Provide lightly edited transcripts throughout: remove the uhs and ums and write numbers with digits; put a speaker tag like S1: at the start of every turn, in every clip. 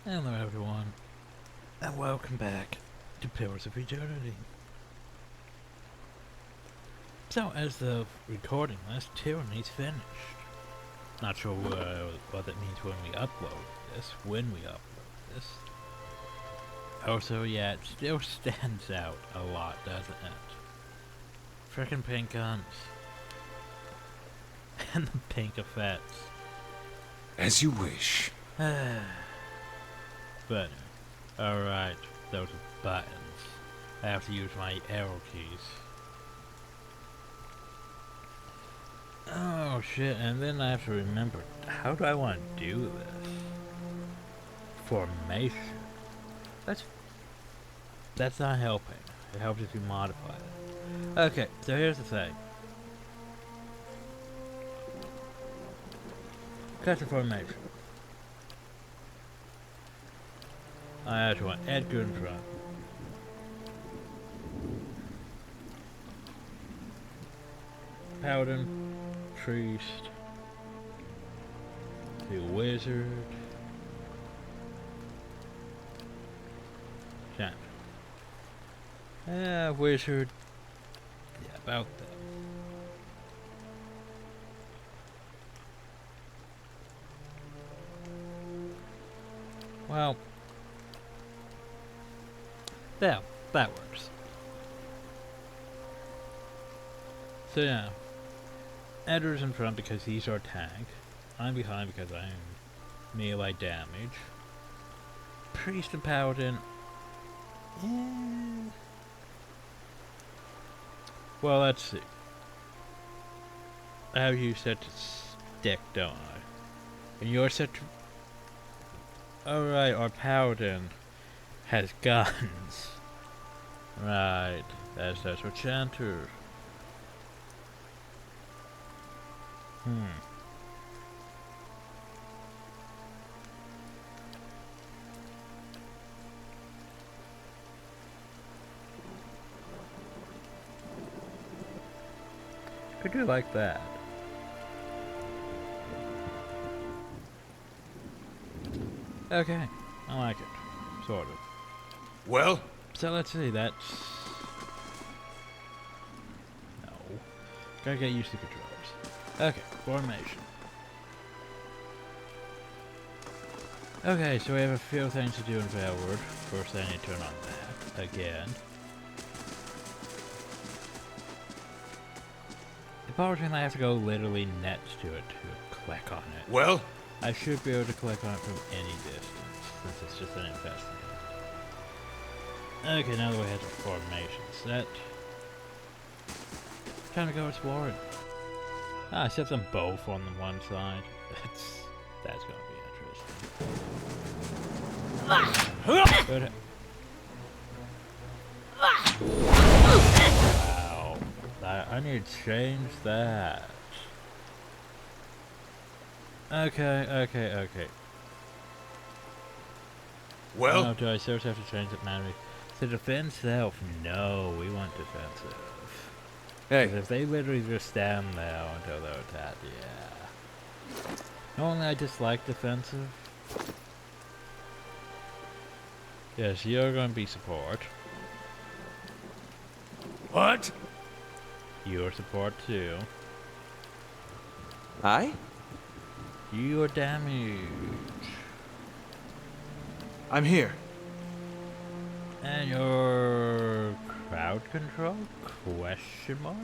S1: Hello everyone, and welcome back to Pillars of Eternity. So, as of recording this, Tyranny's finished. Not sure what that means when we upload this. Also, yeah, it still stands out a lot, doesn't it? Frickin' pink guns. And the pink effects.
S2: As you wish.
S1: But, alright, those are buttons. I have to use my arrow keys. Oh shit, and then I have to remember, how do I want to do this? Formation. That's not helping. It helps if you modify it. Okay, so here's the thing. Custom formation. I actually want Edgar in front. Paladin, priest, the wizard, champion. Wizard. Yeah, about that. Well, yeah, that works. So yeah, Edgar's in front because he's our tank. I'm behind because I'm melee damage. Priest and Paladin. Well, let's see. I have you set to stick, don't I? And you're set to... Alright, our Paladin has guns. Right, that's our Chanter. Could do like that. Okay, I like it. Sort of.
S2: Well?
S1: So let's see, that's... No. Gotta get used to controls. Okay, formation. Okay, so we have a few things to do in Valward. First I need to turn on that again. The power thing I have to go literally next to it to click on it.
S2: Well?
S1: I should be able to click on it from any distance, since it's just an investment. Okay, now that we have the formation set. Time to go exploring. I set them both on the one side. That's gonna be interesting. Wow. I need to change that. Okay.
S2: Well?
S1: Oh, do I seriously have to change it manually? So defense self? No, we want defensive.
S2: Hey.
S1: If they literally just stand there until they're attacked, yeah. Normally I dislike defensive. Yes, you're gonna be support.
S2: What?
S1: You're support too.
S2: I?
S1: You're damage.
S2: I'm here.
S1: And your crowd control? Question mark?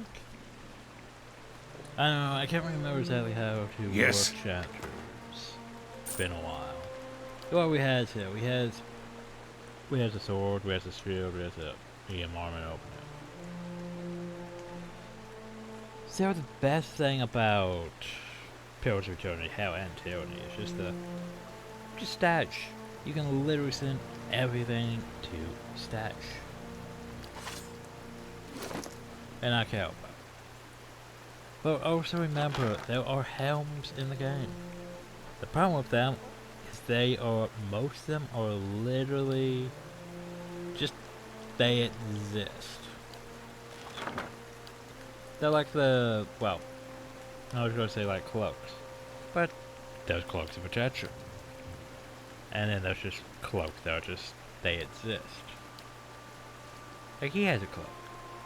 S1: I don't know, I can't remember exactly how to work chapters. It's been a while. What we had here, we had the sword, we had the shield, we had the armament opener. So the best thing about Pillars of Eternity, Hell and Tyranny is just stash. You can literally send everything to stash. And I can't help it. But also remember, there are helms in the game. The problem with them is most of them are literally they exist. They're like I was going to say like cloaks, but there's cloaks of protection. And then there's just cloaks they exist. Like he has a cloak.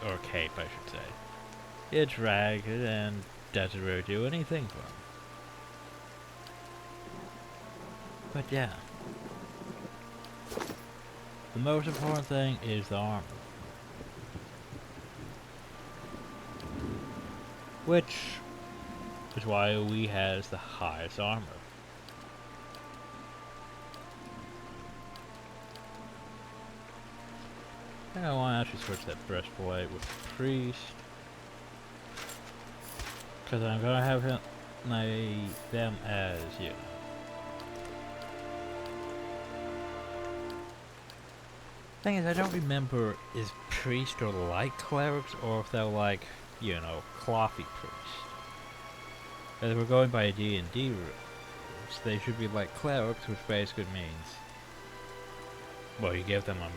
S1: Or a cape, I should say. It's ragged and doesn't really do anything for him. But yeah. The most important thing is the armor. Which is why we has the highest armor. I think I want to actually switch that breastplate with the priest. Because I'm going to have them as, you know. Thing is, I don't remember is priest or like clerics, or if they're like, you know, clothy priest. If we're going by D&D rules, they should be like clerics, which basically means, well, you give them a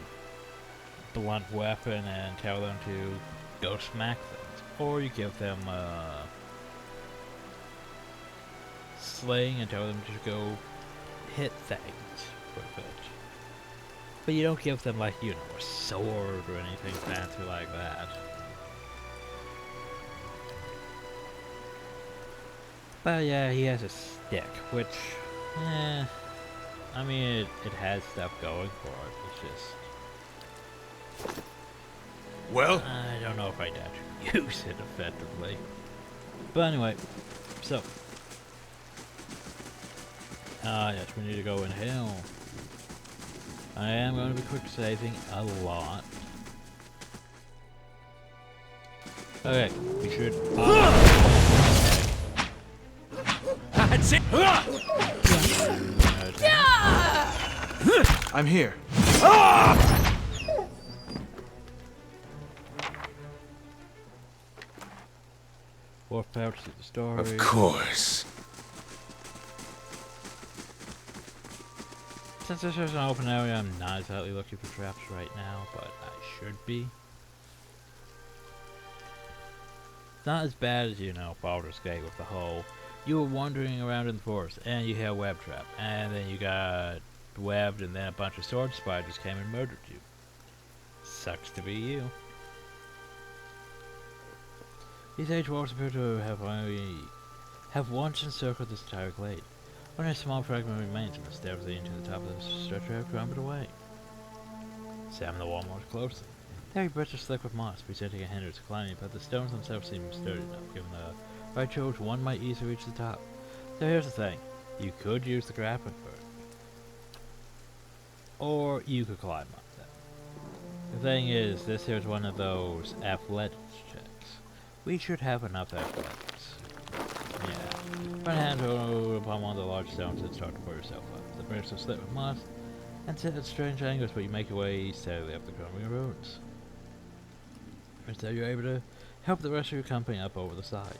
S1: blunt weapon and tell them to go smack things, or you give them sling and tell them to go hit things with it. But you don't give them, like, you know, a sword or anything fancy like that. But yeah, he has a stick, which, I mean, it has stuff going for it. It's just,
S2: Well?
S1: I don't know if I'd actually use it effectively. But anyway, so. Yes, we need to go in hell. I am going to be quick saving a lot. Okay, we should.
S2: That's it! I'm here.
S1: Fourth pouch to the story.
S2: Of course.
S1: Since this is an open area, I'm not exactly looking for traps right now, but I should be. It's not as bad as, you know, Baldur's Gate with the whole, you were wandering around in the forest, and you hit a web trap, and then you got webbed, and then a bunch of sword spiders came and murdered you. Sucks to be you. These age walls appear to have once encircled this entire glade. Only a small fragment remains and stare into the top of the stretcher have crumbled away. Examine the wall more closely. The heavy bricks are slick with moss, presenting a hindrance to climbing, but the stones themselves seem sturdy enough. Given the right tools, one might easily reach the top. So here's the thing. You could use the grappling hook. Or you could climb up them. The thing is, this here's one of those athletics checks. We should have enough athletics. Yeah. Run hand upon one of the large stones and start to pull yourself up. The bricks are slit with moss and sit at strange angles, but you make your way steadily up the crumbling ruins. Instead, you're able to help the rest of your company up over the side.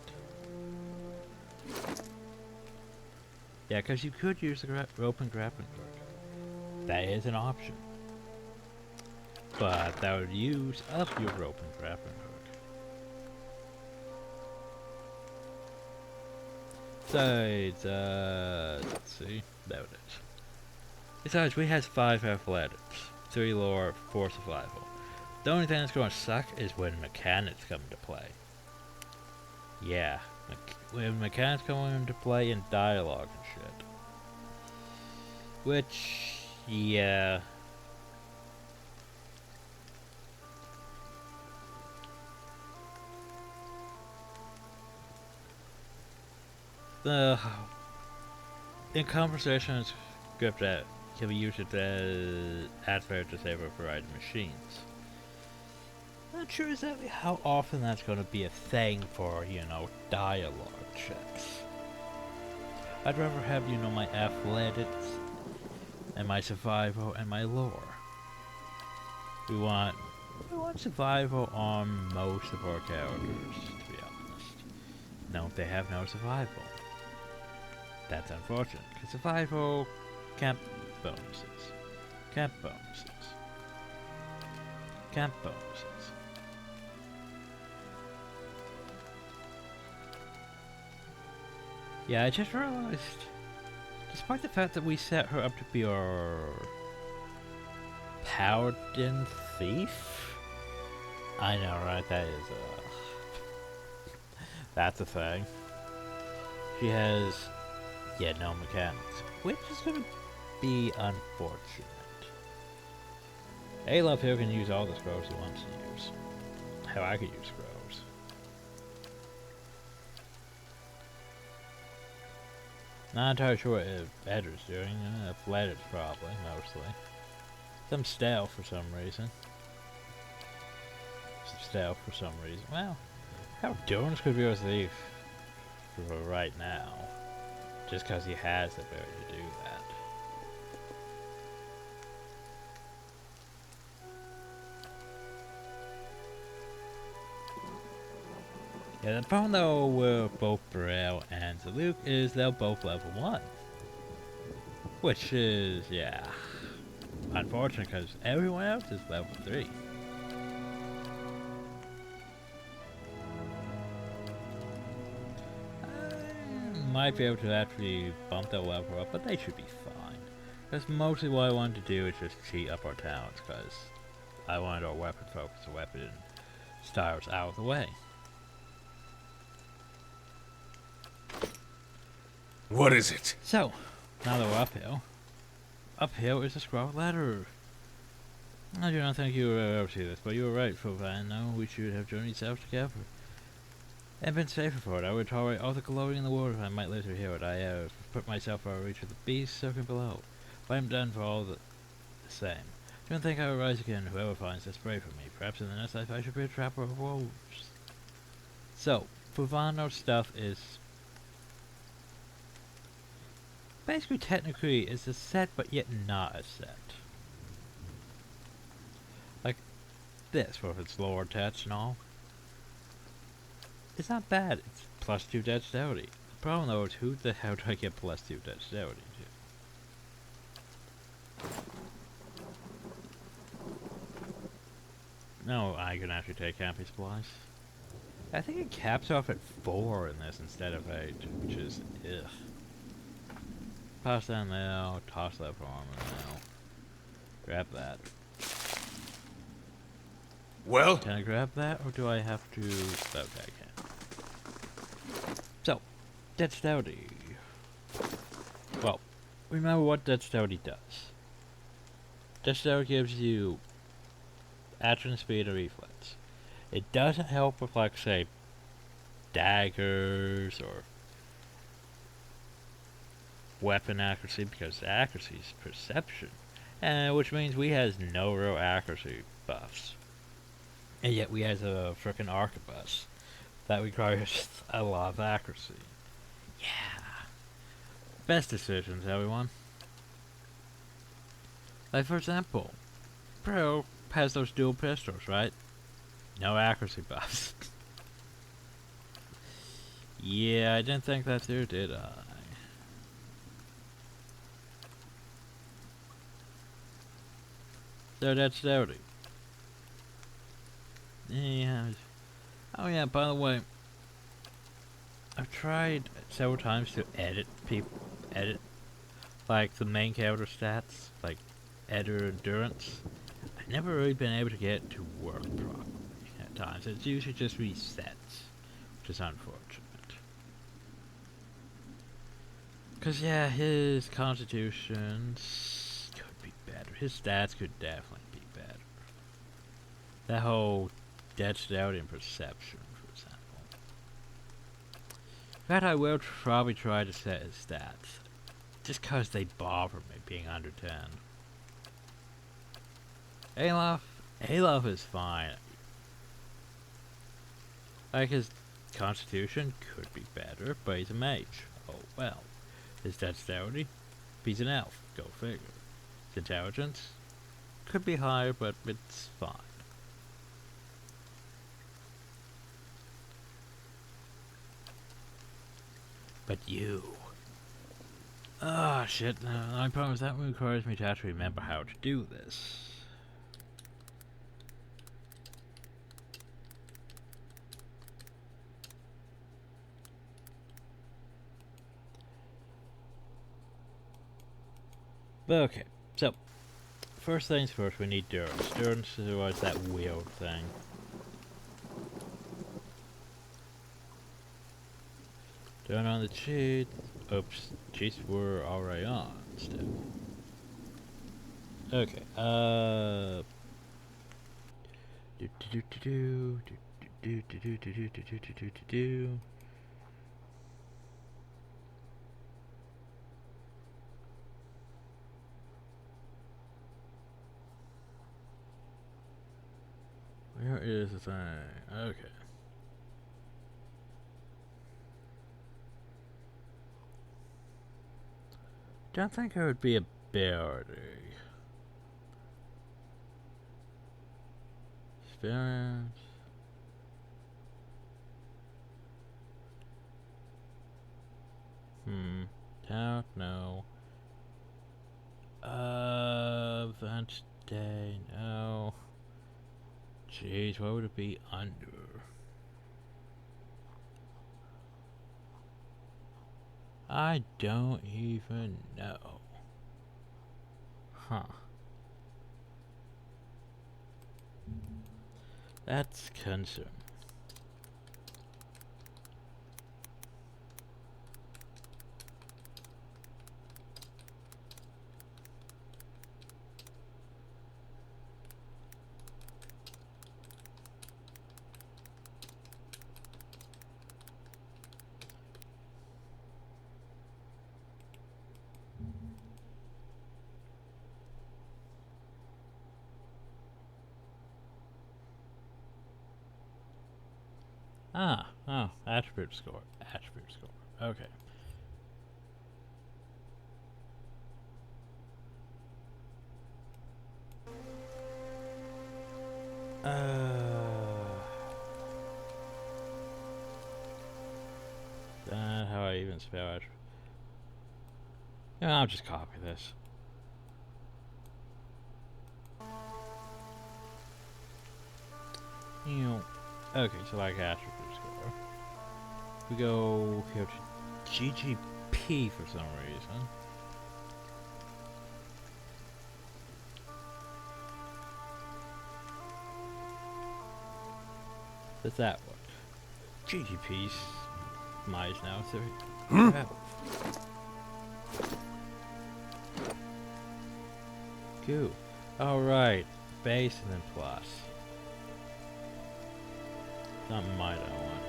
S1: Yeah, because you could use the rope and grappling hook. That is an option. But that would use up your rope and grappling hook. Besides, let's see. There it is. Besides, we have 5 athletics, 3 lore, 4 survival. The only thing that's going to suck is when mechanics come into play. Yeah, when mechanics come into play in dialogue and shit. Which, yeah. In conversation, script that can be used as advert disable for item machines. Not sure exactly how often that's going to be a thing for, you know, dialogue checks. I'd rather have, you know, my athletics and my survival and my lore. We want survival on most of our characters, to be honest. No, they have no survival. That's unfortunate, because survival, camp bonuses, camp bonuses, camp bonuses. Yeah, I just realized Despite the fact that we set her up to be our paladin thief? I know, right? That is, that's a thing. She has, yeah, no mechanics, which is gonna be unfortunate. Love here can use all the scrolls he wants to use. Hell, I could use scrolls. Not entirely sure what Edgar's doing. Athletics, probably, mostly. Some stealth for some reason. Well, how Jones could be a thief for right now. Just because he has the ability to do that. Yeah, the problem though with both Burrell and Zaluk is they're both level 1. Which is, yeah, unfortunate because everyone else is level 3. Might be able to actually bump their level up, but they should be fine. Because mostly what I wanted to do is just cheat up our talents, because I wanted our weapon focus, weapon styles out of the way.
S2: What is it?
S1: So, now that we're uphill is the scroll ladder. I do not think you were able to see this, but you were right, Fulvan. No, we should have journeyed south together. And been safer for it. I would tolerate all the glory in the world if I might live to hear it. I have put myself out of reach of the beast soaking below. But I'm done for all the same. Don't think I will rise again. Whoever finds this, pray for me. Perhaps in the next life I should be a trapper of wolves. So, Fulvano's stuff is basically technically is a set, but yet not a set. Like this, for its lower attached and all. It's not bad. It's plus 2 dexterity. The problem though is who the hell do I get plus 2 dexterity to? No, I can actually take camping supplies. I think it caps off at 4 in this instead of 8, which is ugh. Pass down there, toss that for armor now. Grab that.
S2: Well?
S1: Can I grab that, or do I have to... Okay, I can. So, dexterity. Well, remember what dexterity does. Dexterity gives you action speed and reflex. It doesn't help with, like, say, daggers or weapon accuracy, because accuracy is perception, which means we has no real accuracy buffs. And yet we has a frickin' arquebus that requires a lot of accuracy. Yeah. Best decisions, everyone. Like for example, Pro has those dual pistols, right? No accuracy buffs. Yeah, I didn't think that through, did I? So that's dexterity. Yeah. Oh yeah, by the way, I've tried several times to edit like the main character stats, like editor endurance. I've never really been able to get it to work properly at times. It usually just resets, which is unfortunate. Cause yeah, his constitution could be better. His stats could definitely be better. That whole dexterity and perception, for example. In fact, I will probably try to set his stats. Just cause they bother me being under 10. Alof is fine. Like his constitution could be better, but he's a mage. Oh well. His dexterity? He's an elf. Go figure. His intelligence? Could be higher, but it's fine. But you. Ah, shit. I promise that requires me to actually remember how to do this. But okay, so first things first, we need Durance. Durance was that weird thing. Turn on the cheats. Oops, cheats were already on still. Okay, where is the thing? Okay. Don't think it would be a ability. Experience. Don't know. Event day, no. Jeez, what would it be under? I don't even know. Huh. That's concerning. Oh, attribute score. Attribute score. Okay. How I even spell attribute? Yeah, I'll just copy this. Okay, so like attribute score. We go here to GGP for some reason. That's that one. GGP's miles now, so cool. Alright, base and then plus. Not mine, I want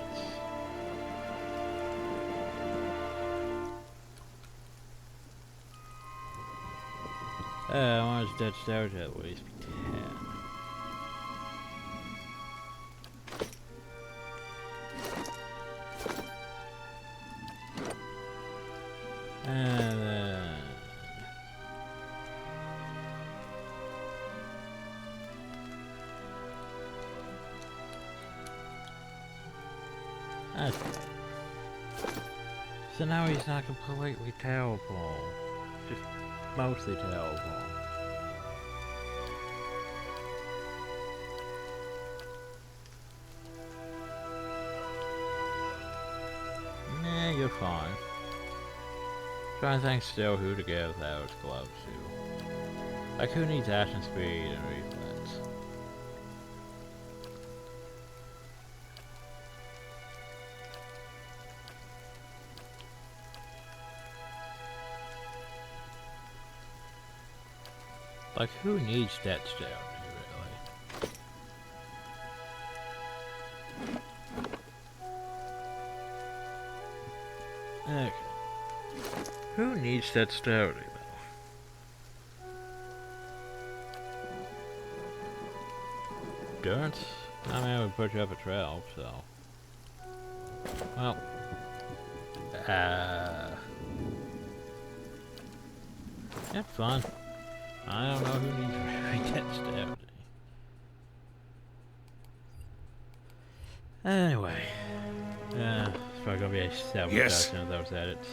S1: it. I want to Dutch out at least 10. And then that's right. So now he's not completely terrible. Just mostly terrible. Nah, you're fine. Trying to think still who to give those gloves to. Like who needs action speed and reflex? Like who needs that still, really? Okay. Who needs that dexterity though? Durance? I mean, I would put you up at 12, so. Well. That's fun. I don't know who needs really dexterity. Anyway. It's probably gonna be a self-reduction of those edits.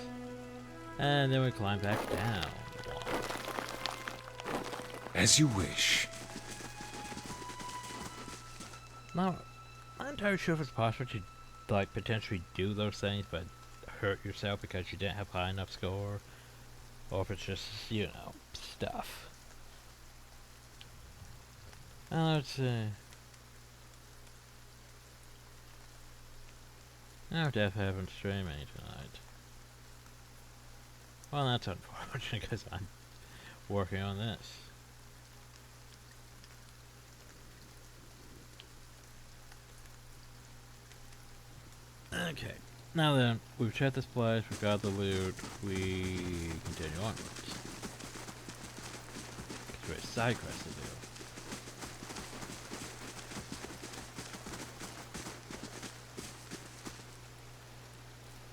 S1: And then we climb back down.
S2: As you wish.
S1: Now, I'm not entirely sure if it's possible to, like, potentially do those things, but hurt yourself because you didn't have high enough score. Or if it's just, you know, stuff. Let's see. Oh, Def haven't streaming tonight. Well, that's unfortunate because I'm working on this. Okay. Now then, we've checked this place, we've got the loot, we continue onwards. Because we have side quests to do.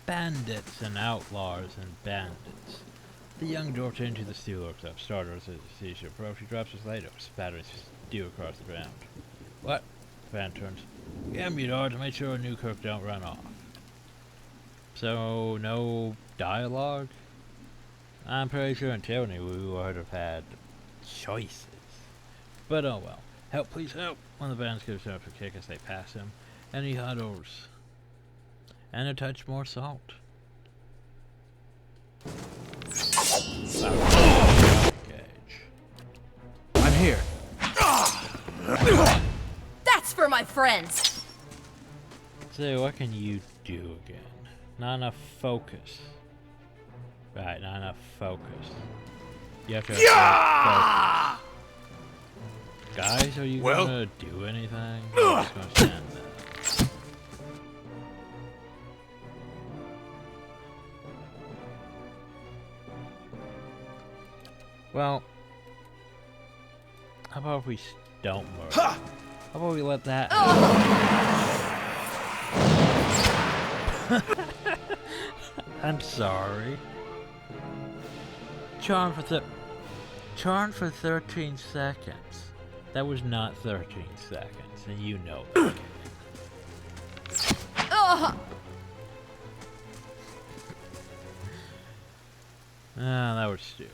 S1: Bandits and outlaws and bandits. The young dwarf into the steel looks up, startled as he sees you approach. He drops his ladle, spattering steel across the ground. What? The man turns. Yeah, you know, to make sure a new cook don't run off. So, no dialogue? I'm pretty sure in Tyranny we would have had choices. But oh well. Help, please help! One of the bands gives him up a kick as they pass him, and he huddles. And a touch more salt.
S2: I'm here.
S3: That's for my friends.
S1: So what can you do again? Not enough focus. Right, not enough focus. You have to have focus. Guys, are you gonna do anything? I'm just gonna stand there. Well, how about if we don't murder? How about we let that I'm sorry. Charm for 13 seconds. That was not 13 seconds, and you know that. That was stupid.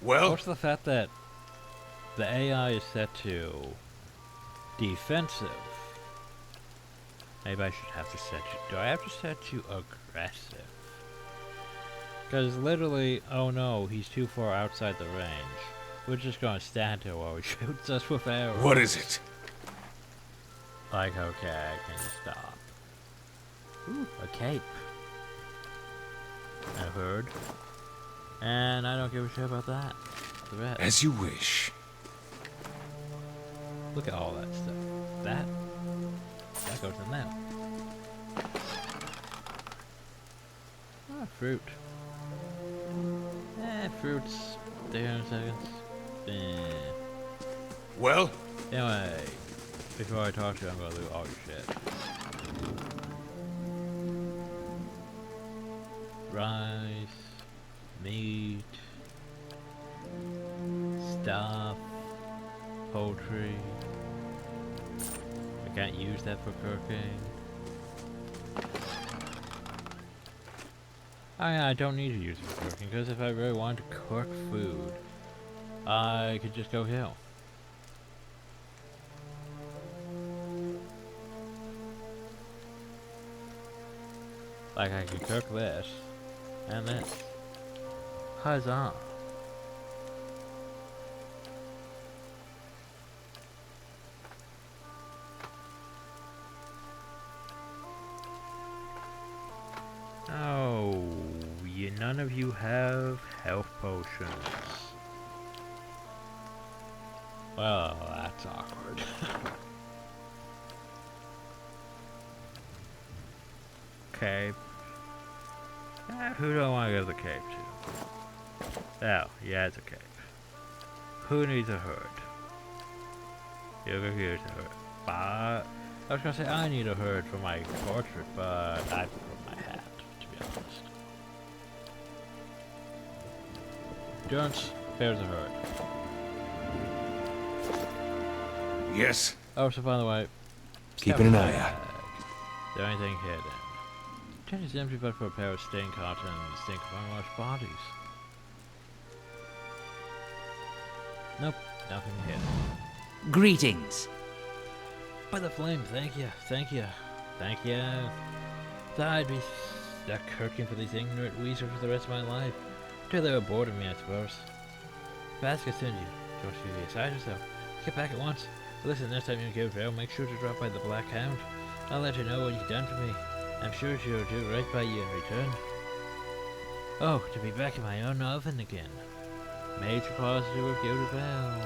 S2: Well,
S1: What's the fact that the AI is set to defensive? Maybe I should have to set you. Do I have to set you aggressive? Because literally, oh no, he's too far outside the range. We're just gonna stand here while he shoots us with arrows.
S2: what is it?
S1: Like, okay, I can stop. Ooh, a cape. I've heard. And I don't give a shit about that. The rest.
S2: As you wish.
S1: Look at all that stuff. That goes in there. Ah, fruit. Fruits. 300 seconds.
S2: Well,
S1: Anyway, before I talk to you, I'm gonna loot all your shit. Rice, meat, stuff, poultry. I can't use that for cooking. I don't need to use it for cooking, because if I really wanted to cook food, I could just go hill. Like I could cook this, and this. Huzzah. Oh, none of you have health potions. Well, that's awkward. Cape. Who do I want to give the cape to? Oh, yeah, it's a cape. Who needs a hood? You'll go use a hood. But I was gonna say I need a hood for my portrait, but I prefer my hat, to be honest. Jones, there's a hood.
S2: yes.
S1: Oh, so by the way,
S2: Keeping an eye out.
S1: is there anything hidden? Tent is empty but for a pair of stained cotton and the stink of unwashed bodies. Nope, nothing hidden.
S4: Greetings.
S1: By the flame, thank you, thank you, thank you. Thought I'd be stuck cooking for these ignorant weasels for the rest of my life. Till they were bored of me, I suppose. Fast continue. Don't you be excited yourself. Get back at once. Listen, next time you give Vale, make sure to drop by the Black Hound. I'll let her know what you've done for me. I'm sure she'll do right by you in return. Oh, to be back in my own oven again. Major positive review to Vale.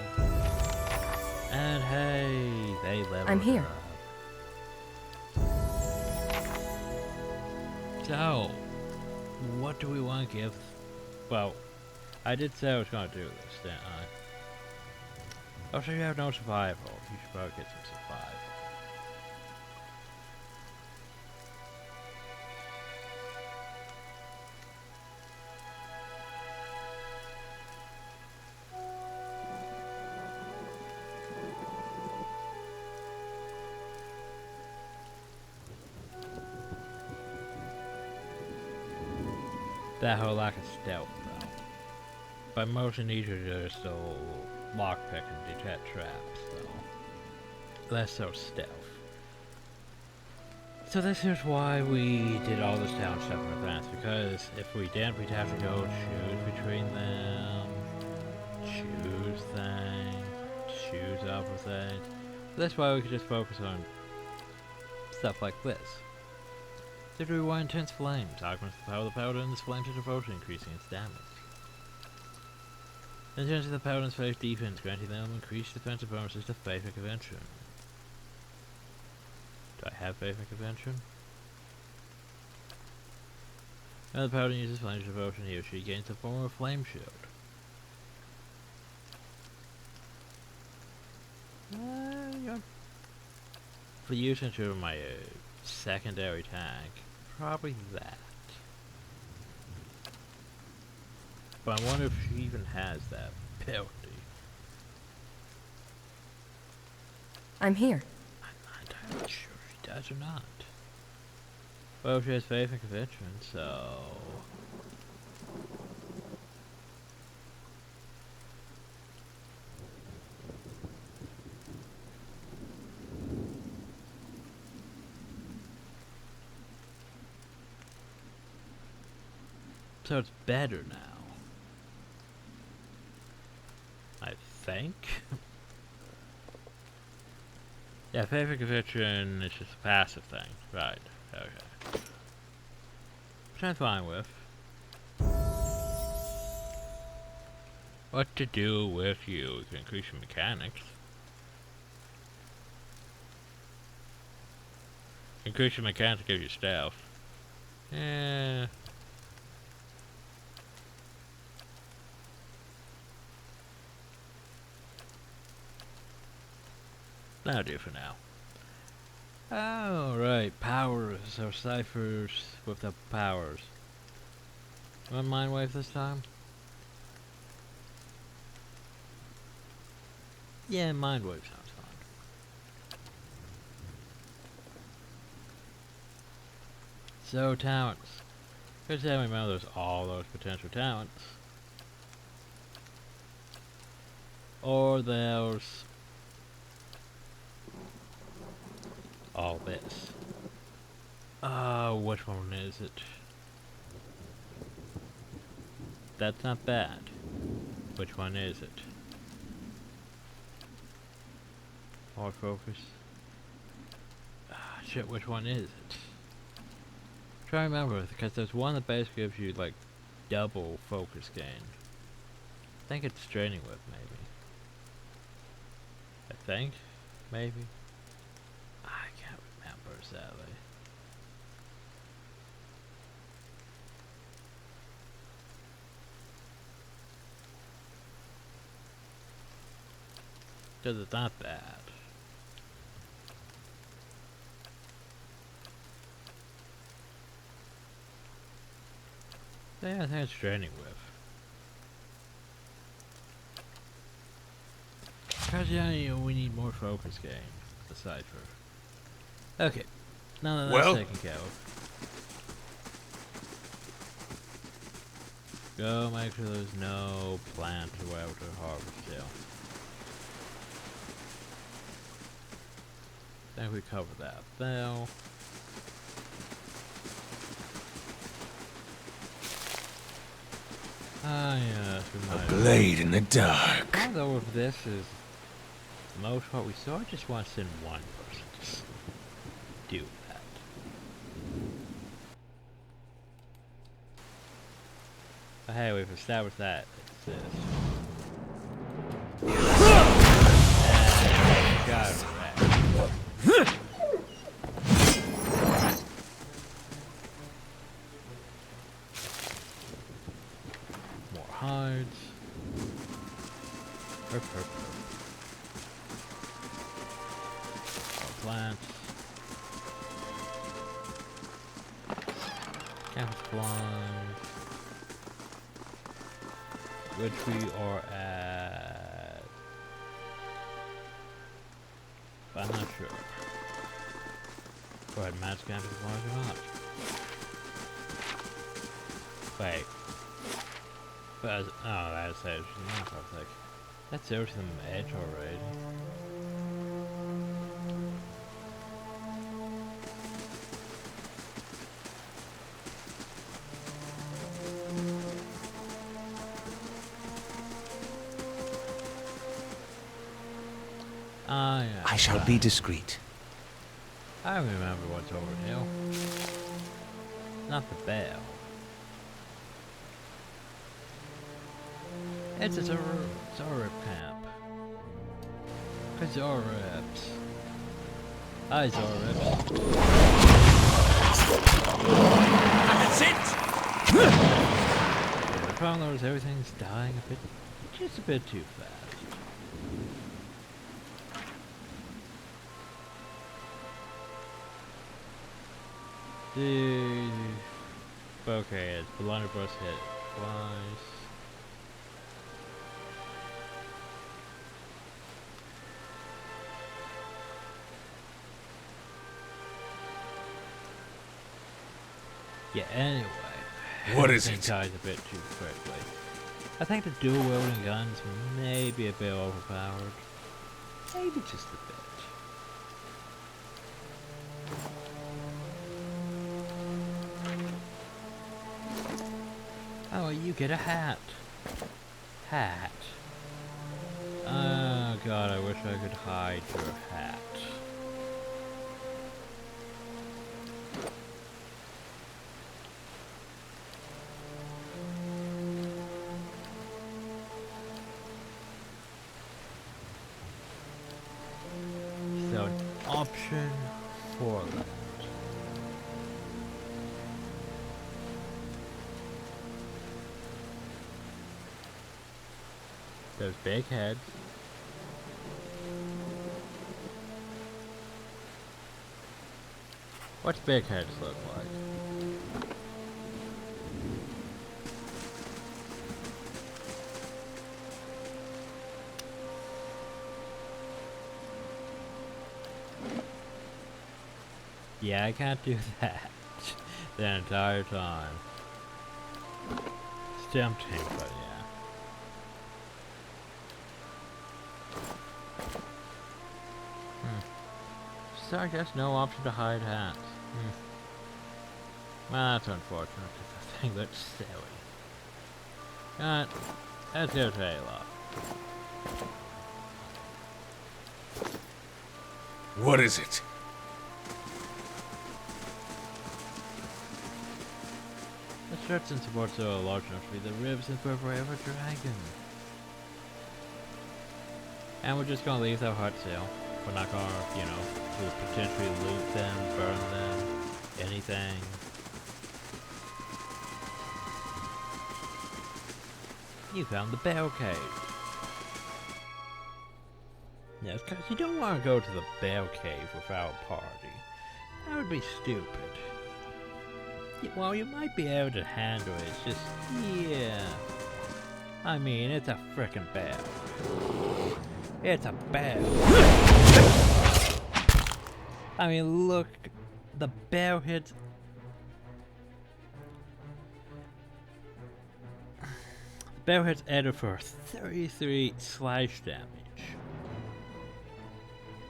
S1: And hey, they leveled
S3: I'm here.
S1: up. So, what do we want to give? Well, I did say I was going to do this, didn't I? Oh, so you have no survival. You should probably get some survival. That whole lack of stealth, though. But motion easier to still lockpick and detect traps, though. Less so stealth. So this is why we did all this town stuff in advance, because if we didn't, we'd have to go choose between them, choose things, choose other things. That's why we could just focus on stuff like this. So do we want intense flames? Augments the power of the powder and this flame to devotion, increasing its damage. Intensity of the powder and phase defense, granting them increased defensive bonuses to Faithful Convention. Do I have Faithful Convention? When the powder uses flame to devotion, he or she gains the form of a flame shield. For use into my secondary tank, probably that. But I wonder if she even has that ability.
S3: I'm here.
S1: I'm not entirely sure she does or not. Well, she has faith in convention, so... So it's better now. I think. Yeah, favorite conviction is just a passive thing. Right. Okay. Which I'm fine with. What to do with you? You can increase your mechanics. Increase your mechanics to give you stealth. Yeah. That'll do for now. Oh, right. Powers, or ciphers with the powers. You want Mind Wave this time? Yeah, Mind Wave sounds fun. So, talents. Good to remember there's all those potential talents. Or there's all this. Which one is it? That's not bad. Which one is it? More focus. Shit, which one is it? Try to remember, because there's one that basically gives you like double focus gain. I think it's Draining Whip, maybe. I think, maybe. I can't remember, sadly. Because it's not bad. Yeah, I think it's Draining Whip. Because yeah, we need more focus gain. The cipher. Okay. Now that that's taken care of. Go make sure there's no plant or whatever to harvest still. I think we covered that. Now. Ah, yes, we
S2: A
S1: might.
S2: blade in the dark.
S1: Although if this is most what we saw, I just want to send one person to do that. But hey, we've established that it's this. Got it. More hides. Herp, herp, herp. More plants. Campus blind. Which we are at. But I'm not sure. Go ahead, match campus blind or not. Wait. But as, oh, that's edge. Not I was like, that's over to the edge already. Ah, yeah.
S4: I shall be discreet.
S1: I remember what's over here. Not the bell. It's a Zorib camp. Zoribs. Hi, Zoribs.
S2: That's it!
S1: Yeah, the problem though is everything's dying a bit, just a bit too fast. Okay, it's blunderbuss hit twice. Yeah, anyway.
S2: What is
S1: everything
S2: it?
S1: dies a bit too quickly. I think the dual wielding guns may be a bit overpowered. Maybe just a bit. Oh, you get a hat. Hat. Oh god, I wish I could hide your hat. So, an option for that. Those big heads. What's big heads look like? Yeah, I can't do that the entire time. It's tempting, but yeah. So I guess no option to hide hats. Well, that's unfortunate because the thing looks silly. But let's go take a look.
S2: What is it?
S1: The struts and supports are large enough to be the ribs and vertebrae of a dragon. And we're just gonna leave that hut still. We're not gonna, you know, potentially loot them, burn them, anything. You found the Bear Cave. Yes, because you don't want to go to the Bear Cave without a party. That would be stupid. Well, you might be able to handle it, it's just, yeah. I mean, it's a frickin' bear. It's a bear. I mean, look, the bear hits. The bear hits Eder for 33 slash damage.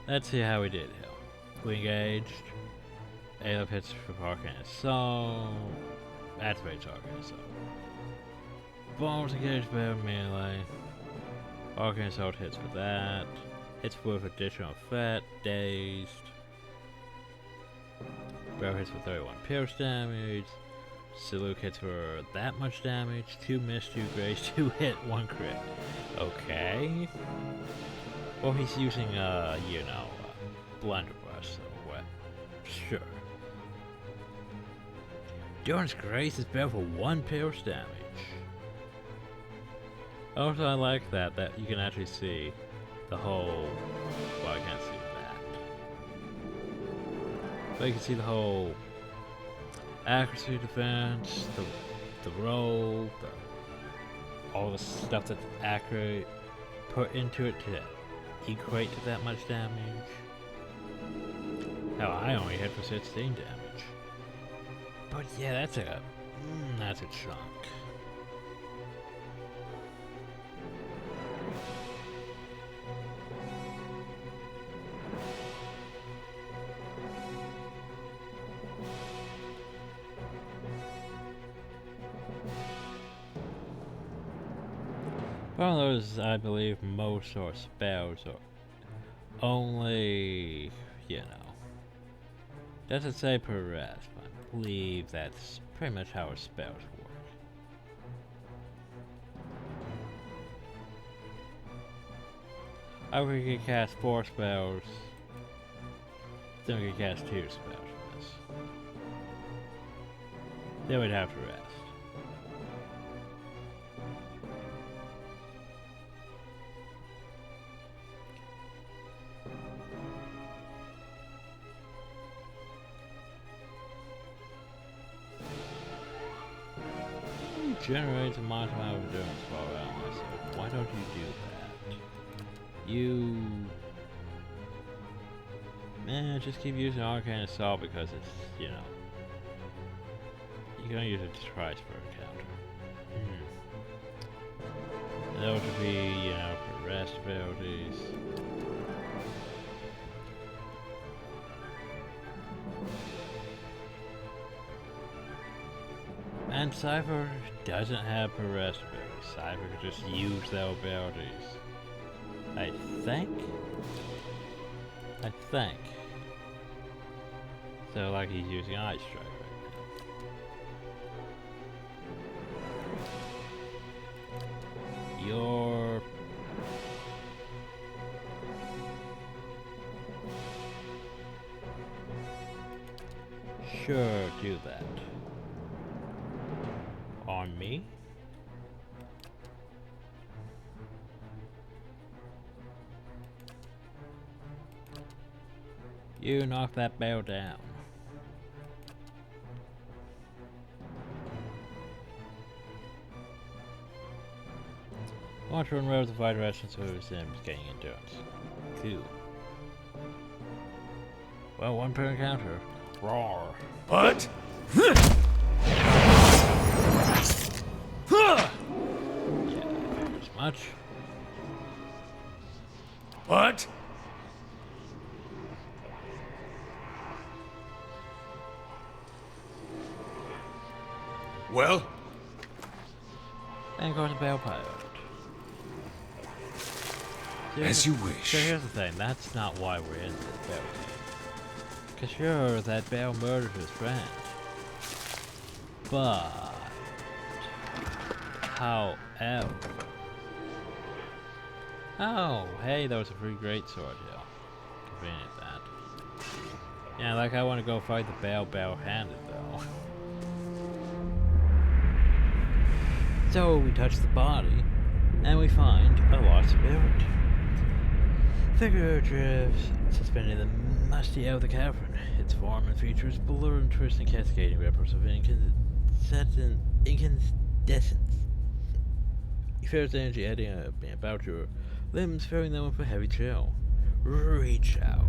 S1: Let's see how we did here. We engaged. Aleb hits for Arcane Assault. Activates Arcane Assault. Bombs engage bear melee. Arcane assault hits for that. Hits with additional effect. Dazed. Barrel hits for 31 pierce damage. Salute hits for that much damage. 2 miss, 2 graze, 2 hit, 1 crit. Okay. Well, he's using, blunderbuss, so what? Sure. Endurance Grace is better for 1 pierce damage. Also, I like that you can actually see the whole. Well, I can't see that. But you can see the whole accuracy defense, the roll, all the stuff that's accurate put into it to equate to that much damage. Hell, I only hit for 16 damage. But yeah, that's a chunk. One of those, I believe, most or spells or only, doesn't say per rest, but I believe that's pretty much how spells work. I we could cast 4 spells, then we could cast 2 spells from this. Then we'd have to rest. Generates a modest amount of endurance while around myself. Why don't you do that? Just keep using Arcane Assault because it's, you're gonna use it twice for a counter. And those would be, for rest abilities. And Cypher doesn't have arrest abilities. Cypher can just use their abilities. I think. So like he's using Ice Strike right now. You're... Sure, do that. On me? You knock that bell down. Want to unravel the right direction so it was him gaining endurance. Cool. Well, 1 per encounter. Roar.
S2: What?
S1: Yeah, as much.
S2: What? Well?
S1: And go to Bell Pilot.
S2: As you wish.
S1: So here's the thing, that's not why we're in this Bell thing. Cause sure, that Bell murdered his friend. But... however... Oh, hey, there was a pretty great sword here. Convenient that. Yeah, like I want to go fight the Bell handed though. So we touch the body, and we find a lost spirit. Figure drifts, suspended in the musty air of the cavern. Its form and features blur and twist and cascading ripples of incandescence. You feel its energy heading about your limbs, filling them with a heavy chill. Reach out.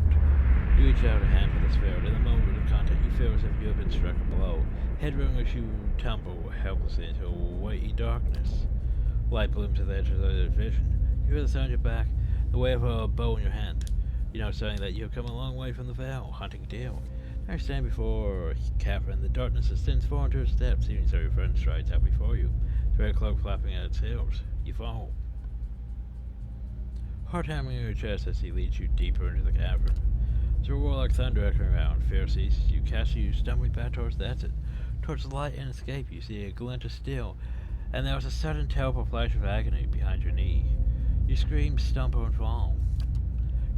S1: You reach out a hand for the spirit. In the moment of contact, you feel as if you have been struck a blow. Headrung as you tumble helplessly into a weighty darkness. Light blooms at the edge of the vision. You hear the sound at your back, the wave of a bow in your hand. You know, saying that you have come a long way from the vale, hunting deer. Now you stand before a cavern. The darkness extends far into her steps, even so your friend strides out before you. its red cloak flapping at its heels. You fall. Heart hammering in your chest as he leads you deeper into the cavern. As a roar like thunder echoing around, fear seizes you, casting you stumbling back towards the exit. Towards the light and escape, you see a glint of steel, and there was a sudden terrible flash of agony behind your knee. You scream, stumble, and fall.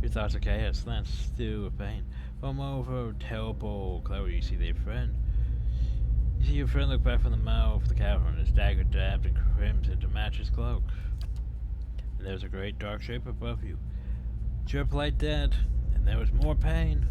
S1: Your thoughts are chaos, slants stew with pain. From over terrible clarity, you see their friend. You see your friend look back from the mouth of the cavern, his dagger dabbed in crimson to match his cloak. And there was a great dark shape above you. Chirp lay dead, and there was more pain.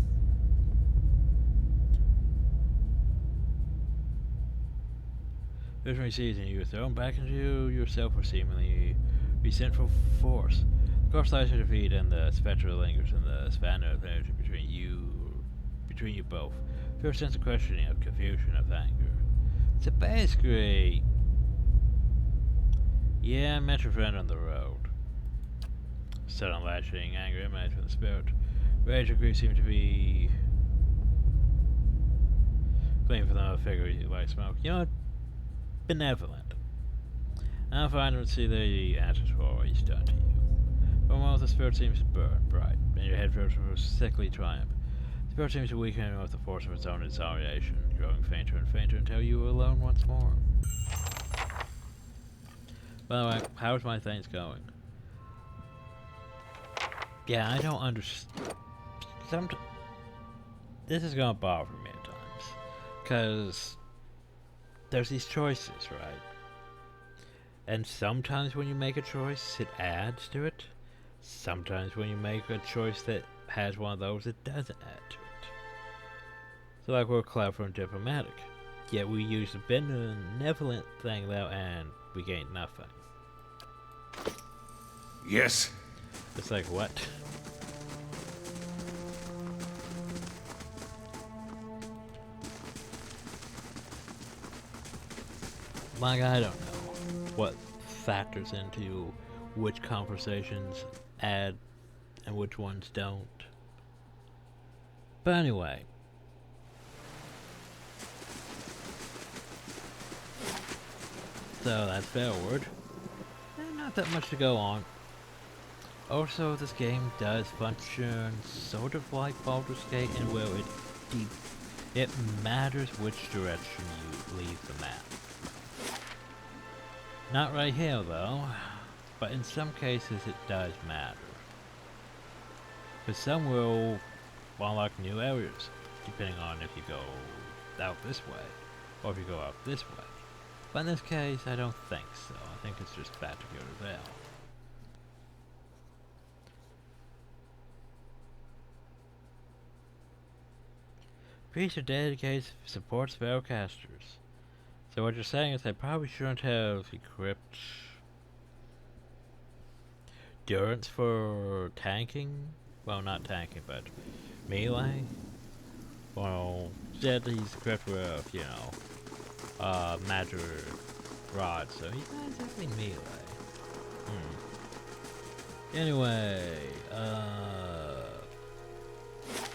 S1: Visionary sees and you are thrown back into yourself with seemingly resentful force. The corpse lies at your feet, and the spectre lingers in the span of energy between you both. Feel a sense of questioning, of confusion, of anger. So basically, yeah, I met your friend on the road. Sudden lashing anger emanates from the spirit. Rage and grief seem to be gleaming from the figure like smoke. You know what? Benevolent. I'll find and see the answers for what he's done to you. For a moment, the spirit seems to burn bright, and your head fills with sickly triumph. The spirit seems to weaken with the force of its own exhilaration, growing fainter and fainter until you are alone once more. By the way, how's my things going? Yeah, I don't understand. This is gonna bother me at times, because there's these choices, right? And sometimes when you make a choice, it adds to it. Sometimes when you make a choice that has one of those, it doesn't add to it. So like we're clever and diplomatic, yet we use the benevolent thing though, and we gain nothing.
S2: Yes.
S1: It's like, what? Like, I don't know what factors into which conversations add and which ones don't. But anyway. So that's forward. And not that much to go on. Also, this game does function sort of like Baldur's Gate, and well, it matters which direction you leave the map. Not right here, though, but in some cases it does matter. Because some will unlock new areas, depending on if you go out this way, or if you go out this way. But in this case, I don't think so. I think it's just bad to go to there. Feature dedicated supports spellcasters. So what you're saying is I probably shouldn't have equipped endurance for tanking? Well, not tanking, but melee? Well, instead he's equipped with, you know, magic rod, so he's not exactly melee. Anyway,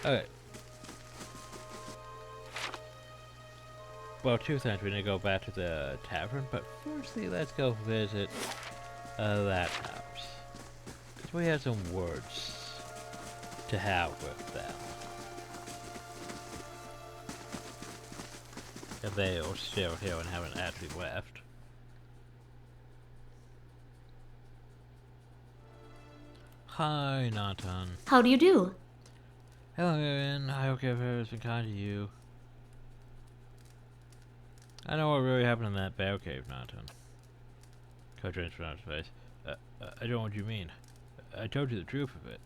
S1: okay. Well, two things. We need to go back to the tavern, but firstly, let's go visit that house. Because we have some words to have with them. If they are still here and haven't actually left. Hi, Nathan.
S5: How do you do?
S1: Hello, Erin. I hope everyone has been kind to you. I know what really happened in that bear cave, Nathan. Coach Range from his face. I don't know what you mean. I told you the truth of it.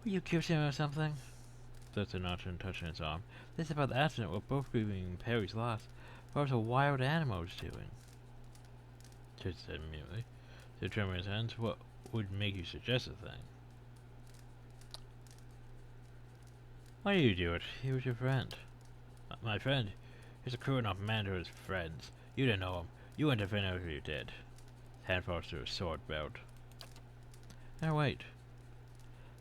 S1: Were you accused him of something? Said Nathan, touching his arm. This is about the accident. We're both grieving Perry's loss. What was a wild animal doing? Ted said immediately. So trembling his hands. What would make you suggest a thing? Why do you do it? He was your friend. My friend? He's a cruel enough man to his friends. You didn't know him. You wouldn't have known who you did. His hand falls to his sword belt. Now wait.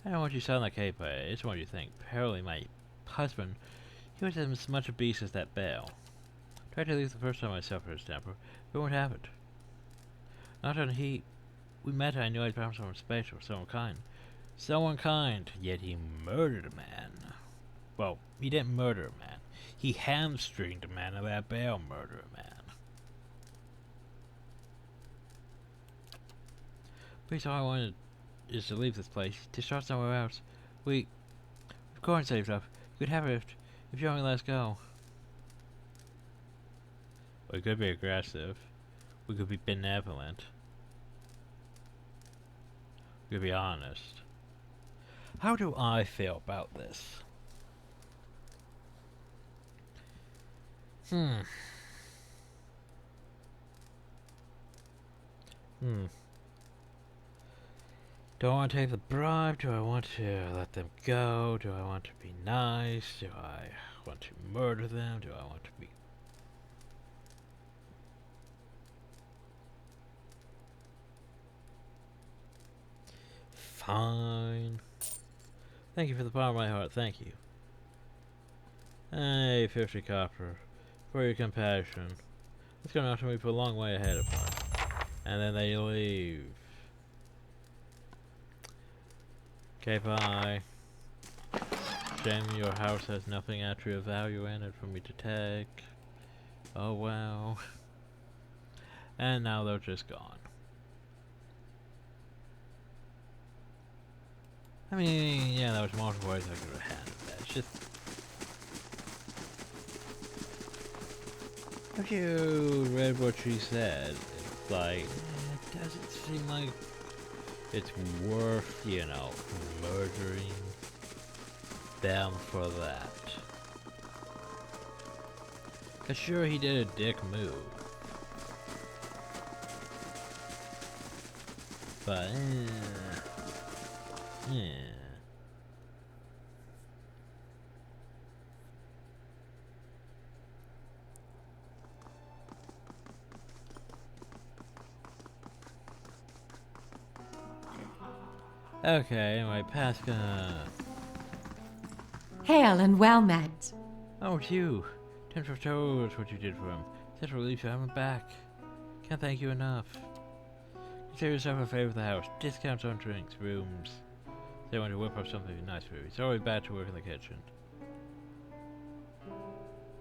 S1: I don't want you to sound like hey, but it's what you think. Apparently my husband, he was as much a beast as that bear. Tried to leave the first time I suffered his temper, but what happened? Not on we met, I knew I'd found someone special, someone kind. Someone kind, yet he murdered a man. Well, he didn't murder a man. He hamstringed a man and let bail murder a man. Please, all I wanted is to leave this place, to start somewhere else. We've gone saved up. You could have it if you only let us go. We could be aggressive. We could be benevolent. We could be honest. How do I feel about this? Do I want to take the bribe? Do I want to let them go? Do I want to be nice? Do I want to murder them? Do I want to be... Fine. Thank you for the bottom of my heart, thank you. Hey, 50 copper. For your compassion. It's gonna have to move a long way ahead of us. And then they leave. Okay, bye. Shame your house has nothing actually of value in it for me to take. Oh wow. And now they're just gone. I mean, yeah, there was multiple ways I could have handled that. It's just... If you read what she said, it's like, it doesn't seem like it's worth, you know, murdering them for that. 'Cause sure, he did a dick move. But, yeah. Okay, anyway, Pasca.
S5: Hail and well met.
S1: Oh, it's you. Thanks for showing us what you did for him. Such a relief to have him back. Can't thank you enough. Consider yourself a favor of the house. Discounts on drinks, rooms. They want to whip up something nice for you. It's always bad to work in the kitchen.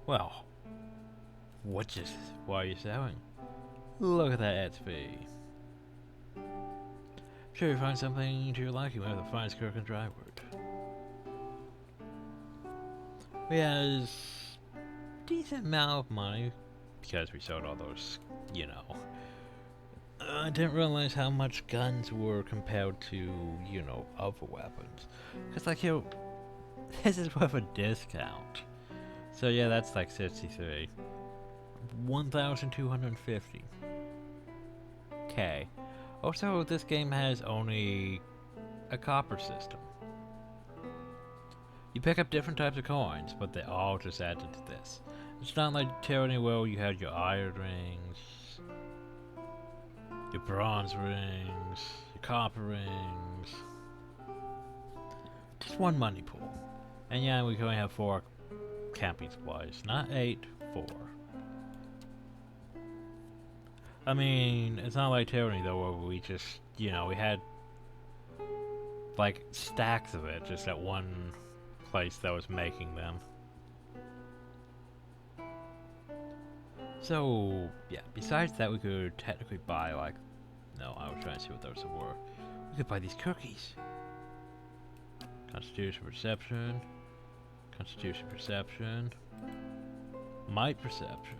S1: Well, why are you selling? Look at that XP. Sure, you find something to your liking. We have the finest cook in Drywood. We has decent amount of money because we sold all those, you know. I didn't realize how much guns were compared to, you know, other weapons. Cause like, you know, this is worth a discount. So yeah, that's like 63. 1,250. Okay. Also, this game has only a copper system. You pick up different types of coins, but they all just add into this. It's not like Tyranny where you had your iron rings, your bronze rings, your copper rings. Just one money pool. And yeah, we can only have 4 camping supplies. Not 8, 4. I mean, it's not like Tyranny though, where we just, you know, we had like stacks of it just at one place that was making them. So, yeah, besides that, we could technically buy, like, no, I was trying to see what those were. We could buy these cookies. Constitution Perception. Constitution Perception. Might Perception.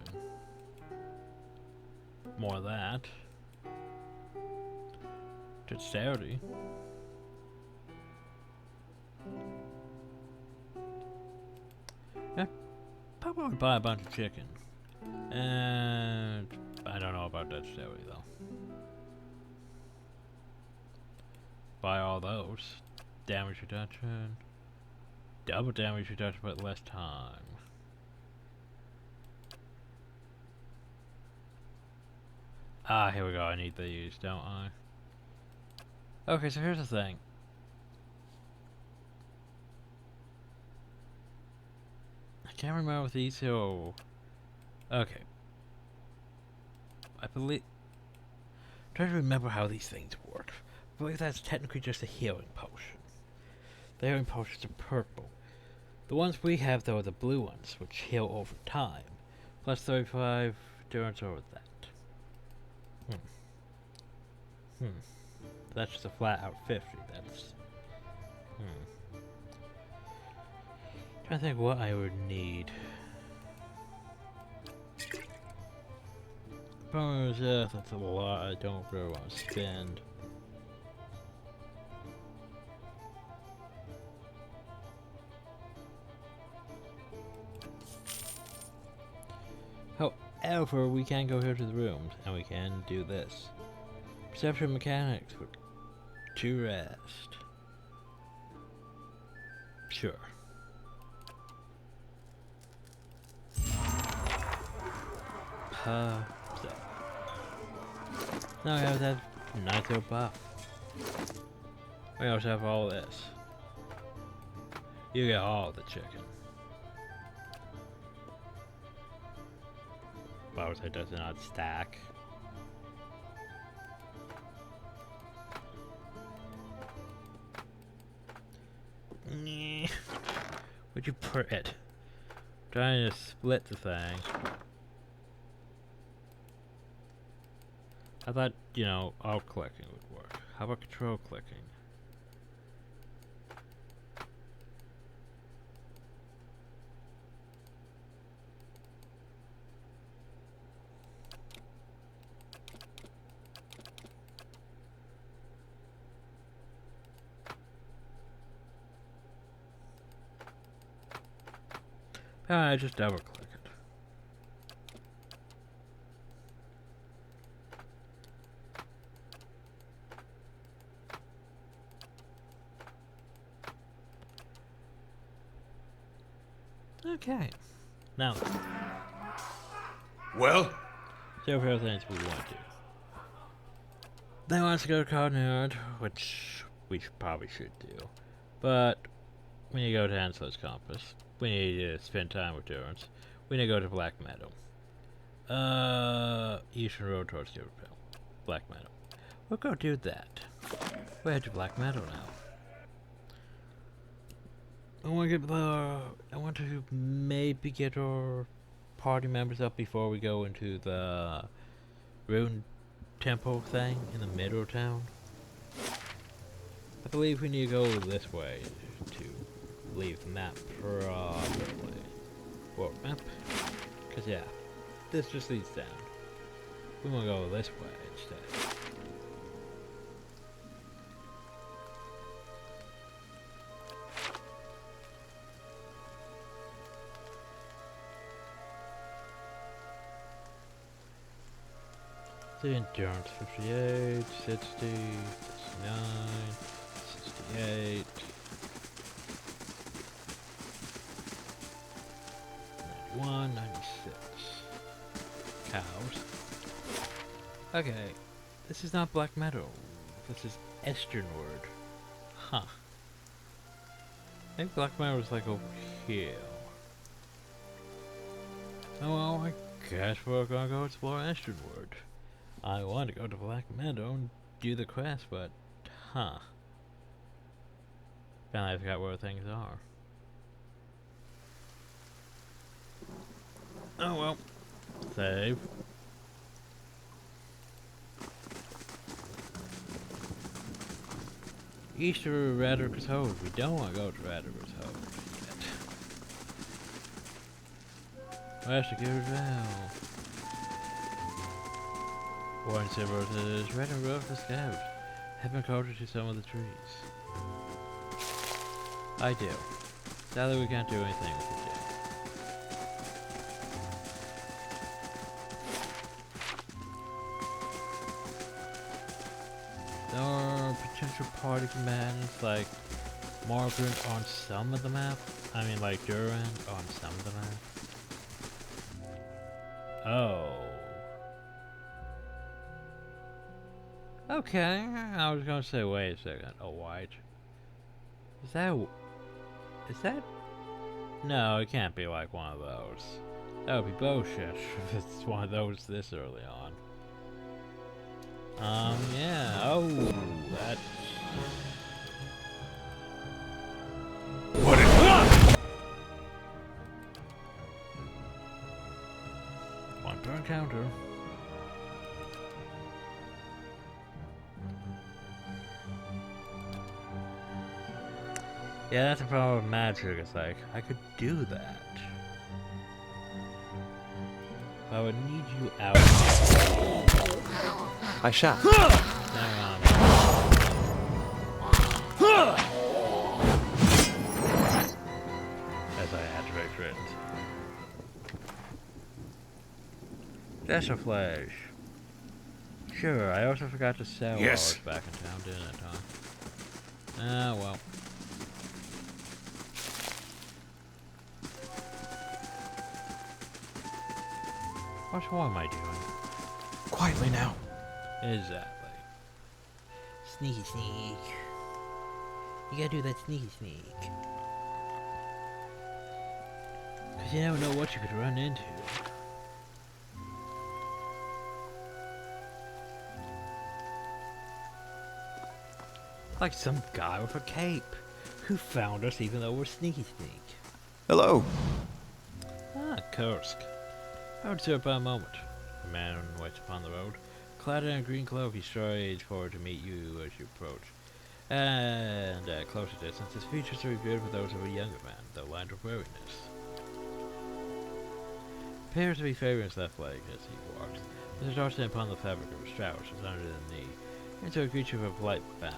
S1: More of that. Dexterity. Yeah, probably buy a bunch of chicken. And I don't know about dexterity though. Buy all those. Damage reduction. Double damage reduction but less time. Ah, here we go. I need these, don't I? Okay, so here's the thing. I can't remember if these are Okay. I believe... Try to remember how these things work. I believe that's technically just a healing potion. The healing potions are purple. The ones we have, though, are the blue ones, which heal over time. Plus 35 endurance over that. That's just a flat out 50. That's... Trying to think what I would need. Problem is, that's a lot I don't really want to spend. However, we can go here to the rooms, and we can do this. Perception mechanics with 2 rest. Sure. So. Now we have that nice little buff. We also have all this. You get all the chicken. Wow, so it does not stack. Where'd you put it? Trying to split the thing. I thought, you know, alt clicking would work. How about control clicking? I just double click it. Okay. Now,
S2: Well?
S1: several things we want to do. They want us to go to Cardinard, which we probably should do. But we need to go to Ansel's Compass. We need to spend time with Durance. We need to go to Black Meadow. Eastern Road towards Gilbertville. Black Meadow. We'll go do that. We're headed to Black Meadow now. I want to maybe get our party members up before we go into the Rune Temple thing in the middle of town. I believe we need to go this way to leave the map probably. World map? Cause yeah, this just leads down. We wanna go this way instead. The endurance 58, 60, 69, 68, 91, 96. Cows. Okay, this is not Black Meadow. This is Easternward. Huh. I think Black Meadow is like over here. Oh well, I guess we're gonna go explore Easternward. I want to go to Black Meadow and do the quest, but, huh. And I forgot where things are. Oh well. Save. Easter Radicus Hold. We don't want to go to Radicus Hold yet. Where's the good now? Warren Silver says, Red and Road for Scout. Have been closer to some of the trees. I do. Sadly, we can't do anything with it yet. There are potential party commands like Margaret on some of the map. I mean, like Durand on some of the map. Oh. Okay, I was gonna say, wait a second. Oh, white. Is that? No, it can't be like one of those. That would be bullshit if it's one of those this early on. Yeah. Oh, that's...
S2: What is...
S1: One per encounter. Yeah, that's the problem with magic. It's like, I could do that. But I would need you out.
S5: I shall.
S1: As I activate crit. Desert Flash. Sure, I also forgot to sell while I was back in town, didn't I, Tom? Ah, well. What am I doing?
S5: Quietly now.
S1: Exactly. Sneaky sneak. You gotta do that sneaky sneak. Cause you never know what you could run into. Like some guy with a cape who found us even though we're sneaky sneak.
S5: Hello.
S1: Ah, Kursk. I would serve by a moment. The man waits upon the road. Clad in a green cloak, he strides forward to meet you as you approach. And at closer distance, his features are revealed for those of a younger man, though lined with weariness. Appears to be favoring his left leg as he walks, with his arse upon the fabric of his trousers under the knee, into a creature with a polite bow.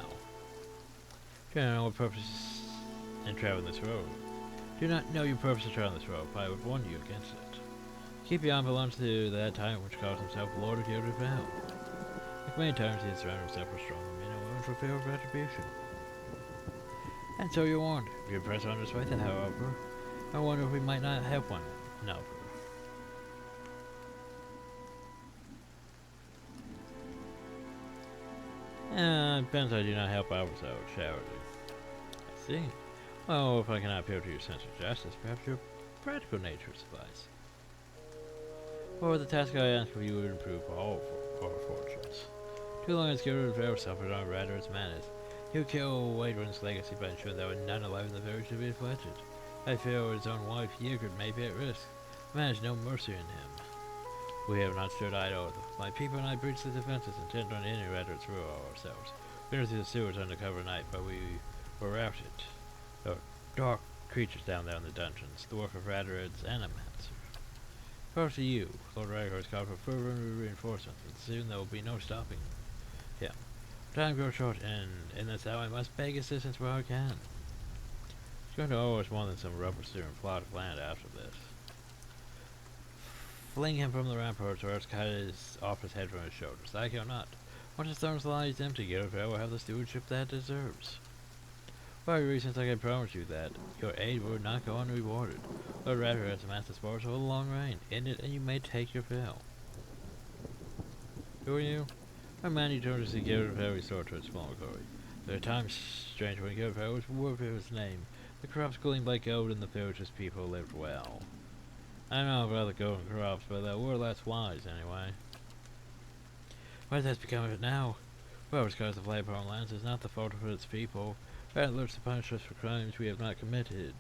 S1: Do not know what purpose in traveling this road. Do not know your purpose in traveling this road, but I would warn you against it. Keep beyond belongs to that tyrant which calls himself Lord of Gilded Vale. Like many times he has surrounded himself with strong men and women for fear of retribution. And so you're warned. If you press on this way, then however, I wonder if we might not help one another. Depends I do not help others out of charity. I see. Well, if I cannot appeal to your sense of justice, perhaps your practical nature suffice. Or the task I ask of you would improve all our fortunes. Too long as Gilded Vale suffered on Radard's madness. He would kill Waderon's legacy by ensuring there were none alive in the village to be afflicted. I fear his own wife, Ygritte, may be at risk. The man has no mercy in him. We have not stood idle. My people and I breached the defenses, intent on ending Radard's rule ourselves. We entered through the sewers under cover of night, but we were routed. There were dark creatures down there in the dungeons, the work of Radard's Animancer. First to you, Lord Rhaegar has called for further reinforcements, and soon there will be no stopping him. Time grows short, and in this hour I must beg assistance where I can. He's going to owe us more than some rubber-steering plot of land after this. Fling him from the ramparts, or else cut off his head from his shoulders. Like it or not, once his thumbs lies empty, Gilded Vale will have the stewardship that it deserves. For reasons I can promise you that your aid will not go unrewarded. Lord Radard has amassed the spoils of a long reign. End it, and you may take your fill. Who are you? A man who turns to see Gilded Vale restored to its former glory. There are times strange when Gilded Vale was worthy of its name. The crops gleamed like gold, and the village's people lived well. I don't know about the golden crops, but they were less wise anyway. What has become of it now? Well, it's because the Flayborn lands is not the fault of its people. Radard looks to punish us for crimes we have not committed,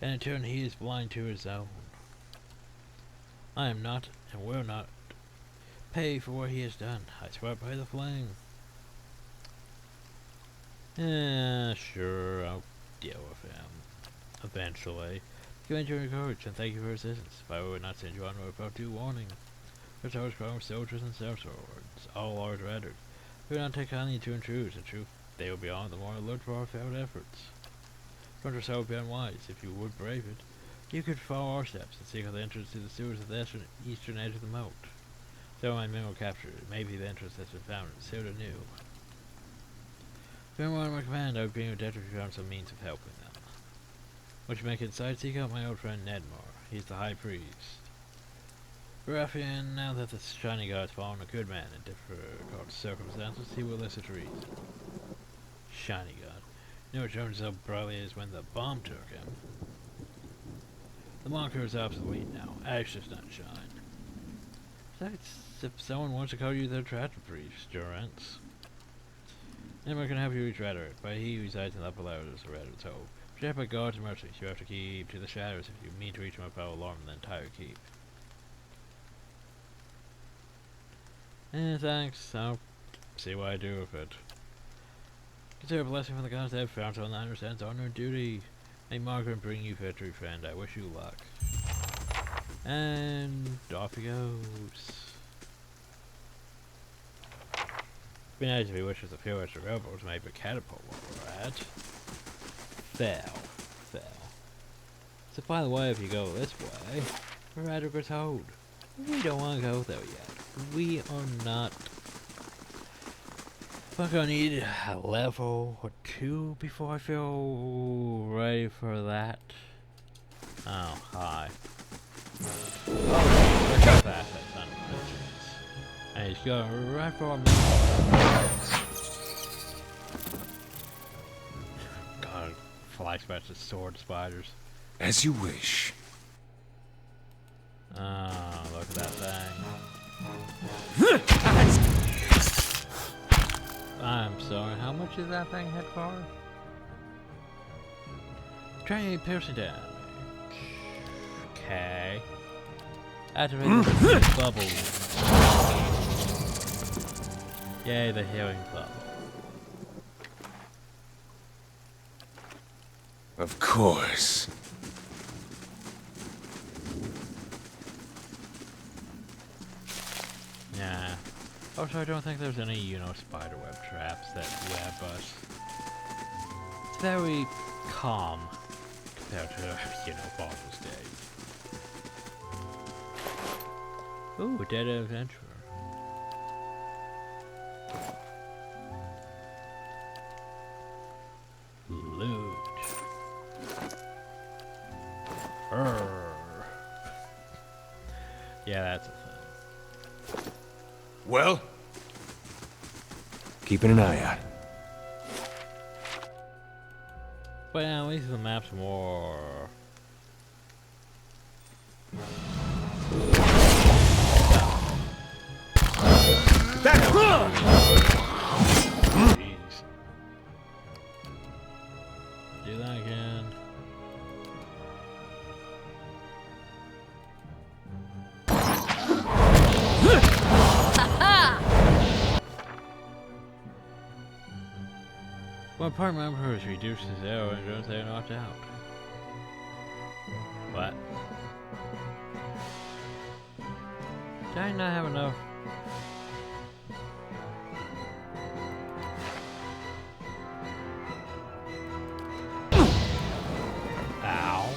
S1: and in turn he is blind to his own. I am not, and will not, pay for what he has done. I swear by the flame. Sure, I'll deal with him. Eventually. Commend your courage, and thank you for your assistance. If I would not send you on without due warning. There's always grown soldiers and sorcerers, all Lord Radard. We will not take kindly to intrude. In truth, they will be on the more alert for our failed efforts. Don't yourself be unwise. If you would brave it, you could follow our steps and seek out the entrance to the sewers of the eastern edge of the moat. Though my men were captured, it may be the entrance that's been found and sealed anew. If anyone on my command, I would be indebted if you found some means of helping them. What you make inside, seek out my old friend Nedmore. He's the high priest. Ruffian, now that the Shining God's fallen a good man in difficult circumstances, he will listen to reason. Shiny God. You know what Jones so brightly is when the bomb took him. The marker is obsolete now. Ash does not shine. Besides, if someone wants to call you their tractor priest, Durance. Anyone can help you reach Rhetoric, but he resides in the upper levels of Rhetoric's hope. Protected by guards and mercies, you have to keep to the shadows if you mean to reach him without alarming the entire keep. Thanks. I'll see what I do with it. Consider a blessing from the gods that have found someone that understands honor and duty. May Margaret bring you victory, friend. I wish you luck. And off he goes. Be nice if he wishes a few extra rebels to make a catapult while we're at. Fail. So by the way, if you go this way, we're at Edgar's Hold. We don't want to go there yet. We are not. We're gonna need a level or 2 before I feel ready for that. Oh, hi. Oh, look how fast that son of a bitch is. And he's going right for me. God, flashbacks to sword spiders.
S2: As you wish.
S1: Oh, look at that thing. I'm sorry, how much is that thing hit for? Training piercing damage. Okay. Activate the bubble. Yay, the healing bubble.
S2: Of course.
S1: Yeah. Also, I don't think there's any, spiderweb traps that web us. It's very calm compared to, Baldur's Gate. Ooh, Dead Adventurer. Loot. Yeah, that's a thing.
S2: Well? Keeping an eye out.
S1: But yeah, at least the map's more... Jeez. Do that again. When part members reduce his arrow and don't say knocked out. What? Did I not have enough? Ow.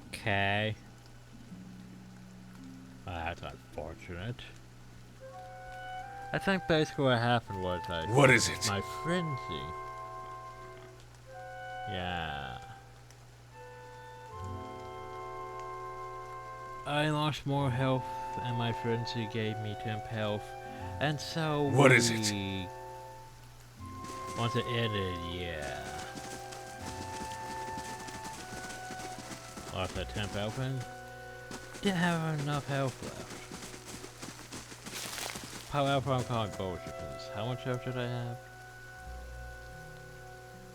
S1: Okay. That's unfortunate. I think basically what happened was
S2: What is it?
S1: my frenzy. Yeah. I lost more health and my frenzy gave me temp health. And so
S2: What is it?
S1: Once it ended, yeah. Lost that temp health and didn't have enough health left. However, I'm calling bullshit because how much health did I have?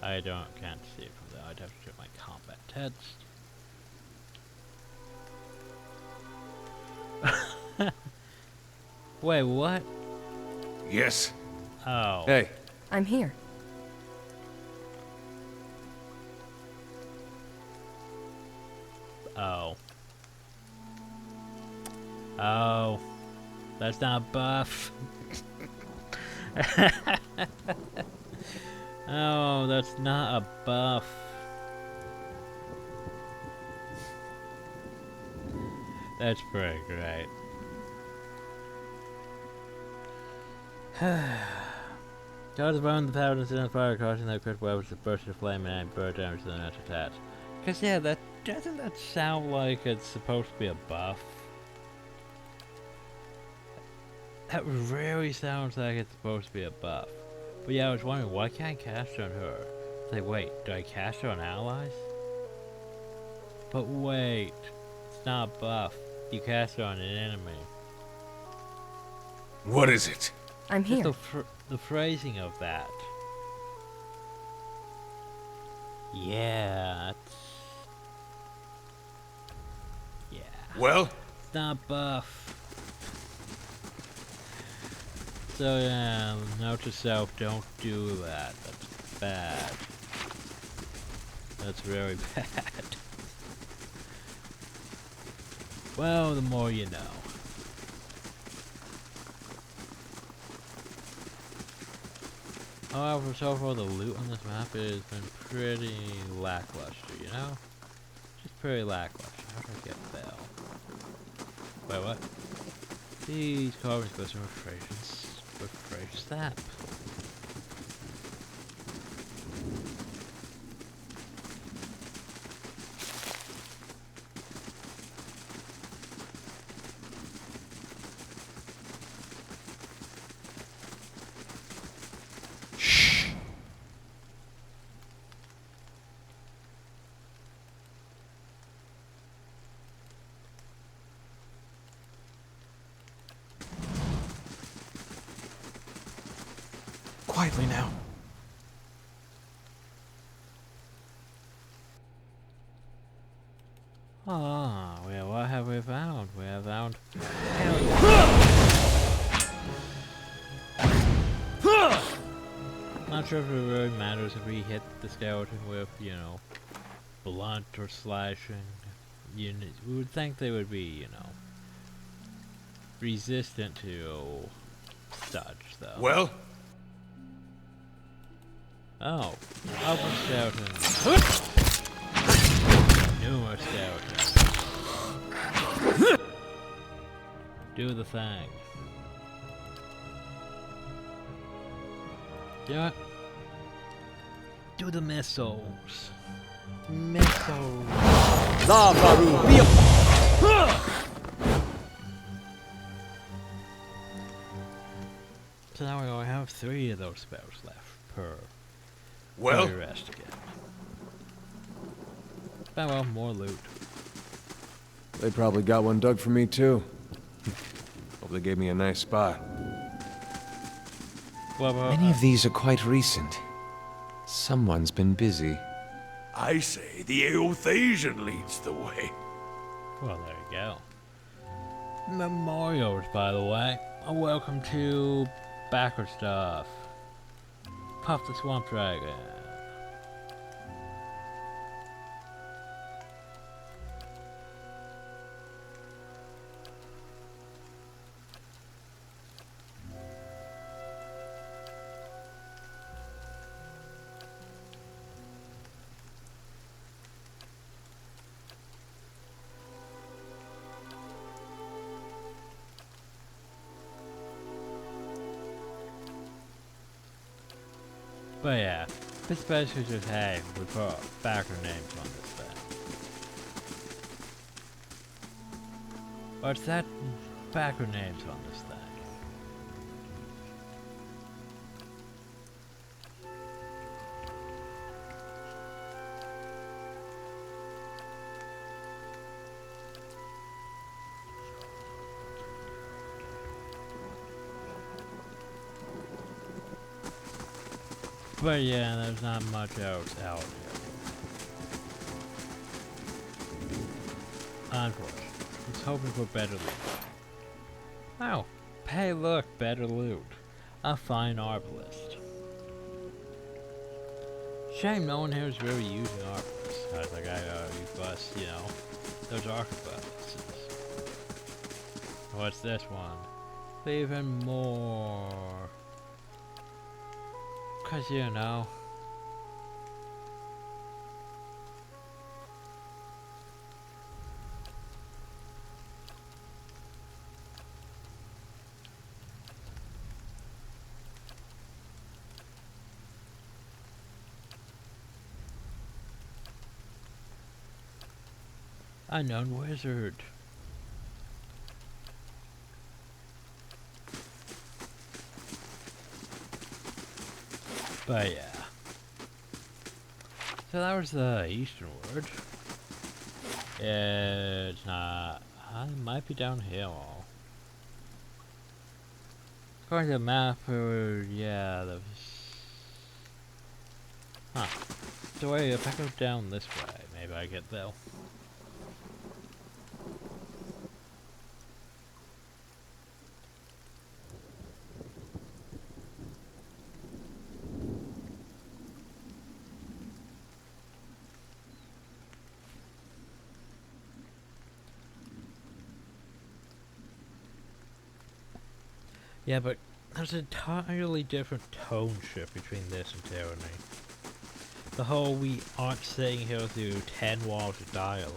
S1: I can't see it from there. I'd have to check my combat text. Wait, what?
S2: Yes.
S1: Oh.
S2: Hey.
S3: I'm here.
S1: Oh. Oh. That's not buff. Oh, that's not a buff. That's pretty great. God is bound the paladins in the fire, causing their critical weapons to burst into flame and burn damage to the next attacks. Cause yeah, doesn't that sound like it's supposed to be a buff? That really sounds like it's supposed to be a buff. But yeah, I was wondering, why can't I cast it on her? Say, wait, do I cast it on allies? But wait, it's not a buff. You cast it on an enemy.
S2: What is it?
S3: I'm
S1: Just
S3: here.
S1: the phrasing of that. Yeah, yeah.
S2: Well?
S1: It's not buff. So yeah, note to self, don't do that. That's bad. That's very bad. Well, the more you know. However, so far the loot on this map has been pretty lackluster, you know? Just pretty lackluster. How do I get Bell? Wait, what? These carvings go some refresh sap.
S5: Quietly now.
S1: Ah, well, what have we found? We have found... Not sure if it really matters if we hit the skeleton with, you know, blunt or slashing. We would think they would be, you know, resistant to such, though.
S2: Well?
S1: Oh, open skeleton. Numerous skeletons. Do the thing. Yeah. Do the missiles. Missiles. So now we only have 3 of those spells left per
S2: Well?
S1: rest again. Oh well, more loot.
S5: They probably got one dug for me too.
S2: Hope they gave me a nice spot.
S1: Well,
S5: Many of these are quite recent. Someone's been busy.
S2: I say the Aothasian leads the way.
S1: well, there you go. Memorials, by the way. Welcome to backer stuff. Puff the Swamp Dragon. But yeah, this basically just, hey, we put backer names on this thing. What's that? Backer names on this thing. But yeah, there's not much else out here. Unfortunately. I was hoping for better loot. Oh, hey look, better loot. A fine arbalist. Shame no one here is really using arbalists. I was like, you bust, you know, those arquebuses. What's this one? Even more. 'Cause you know. Unknown wizard. But yeah. So that was the easternward. It's not. It might be downhill. According to the map, yeah, the. Huh. So wait, if I go down this way, maybe I get there. Yeah, but there's an entirely different tone shift between this and Tyranny. The whole we aren't sitting here through 10 walls of dialogue.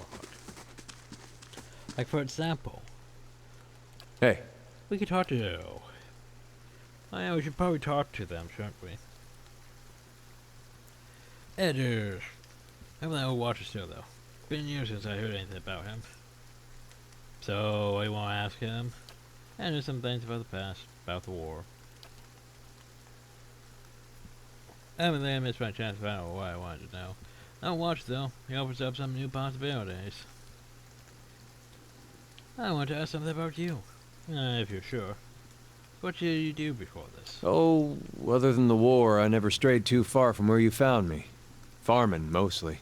S1: Like for example,
S5: Hey,
S1: we could talk to... Oh yeah, we should probably talk to them, shouldn't we? Editors. I'm that old watcher still though. Been years since I heard anything about him. So, I want to ask him. And there's some things about the past, about the war. I haven't think I missed my chance to find out what I wanted to know. Don't watch though, he opens up some new possibilities. I want to ask something about you, if you're sure. What did you do before this?
S5: oh, other than the war, I never strayed too far from where you found me. Farming, mostly.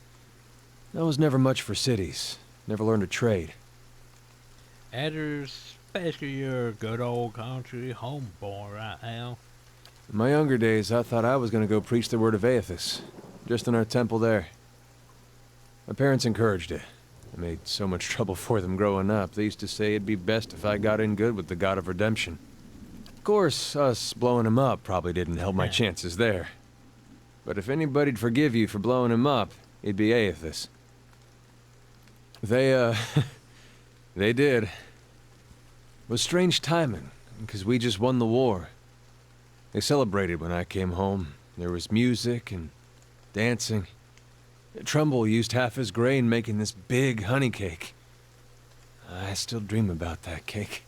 S5: I was never much for cities. Never learned a trade.
S1: Editors, basically your good old country homeboy right now.
S5: In my younger days, I thought I was going to go preach the word of Aethys, just in our temple there. My parents encouraged it. I made so much trouble for them growing up. They used to say it'd be best if I got in good with the God of Redemption. Of course, us blowing him up probably didn't help my chances there. But if anybody'd forgive you for blowing him up, it'd be Aethys. They, they did. It was strange timing, because we just won the war. They celebrated when I came home. There was music and dancing. Trumbull used half his grain making this big honey cake. I still dream about that cake.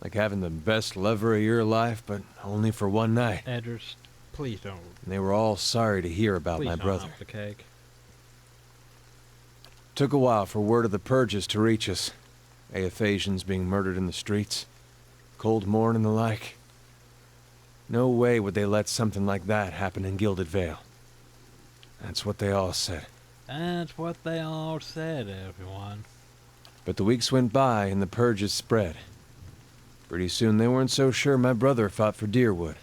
S5: Like having the best lover of your life, but only for one night.
S1: Editors, please don't.
S5: And they were all sorry to hear about
S1: Please
S5: my
S1: don't
S5: brother.
S1: hump the cake.
S5: Took a while for word of the purges to reach us. Aethasians being murdered in the streets. Cold morn and the like. No way would they let something like that happen in Gilded Vale. That's what they all said.
S1: That's what they all said, everyone.
S5: But the weeks went by and the purges spread. Pretty soon they weren't so sure my brother fought for Deerwood.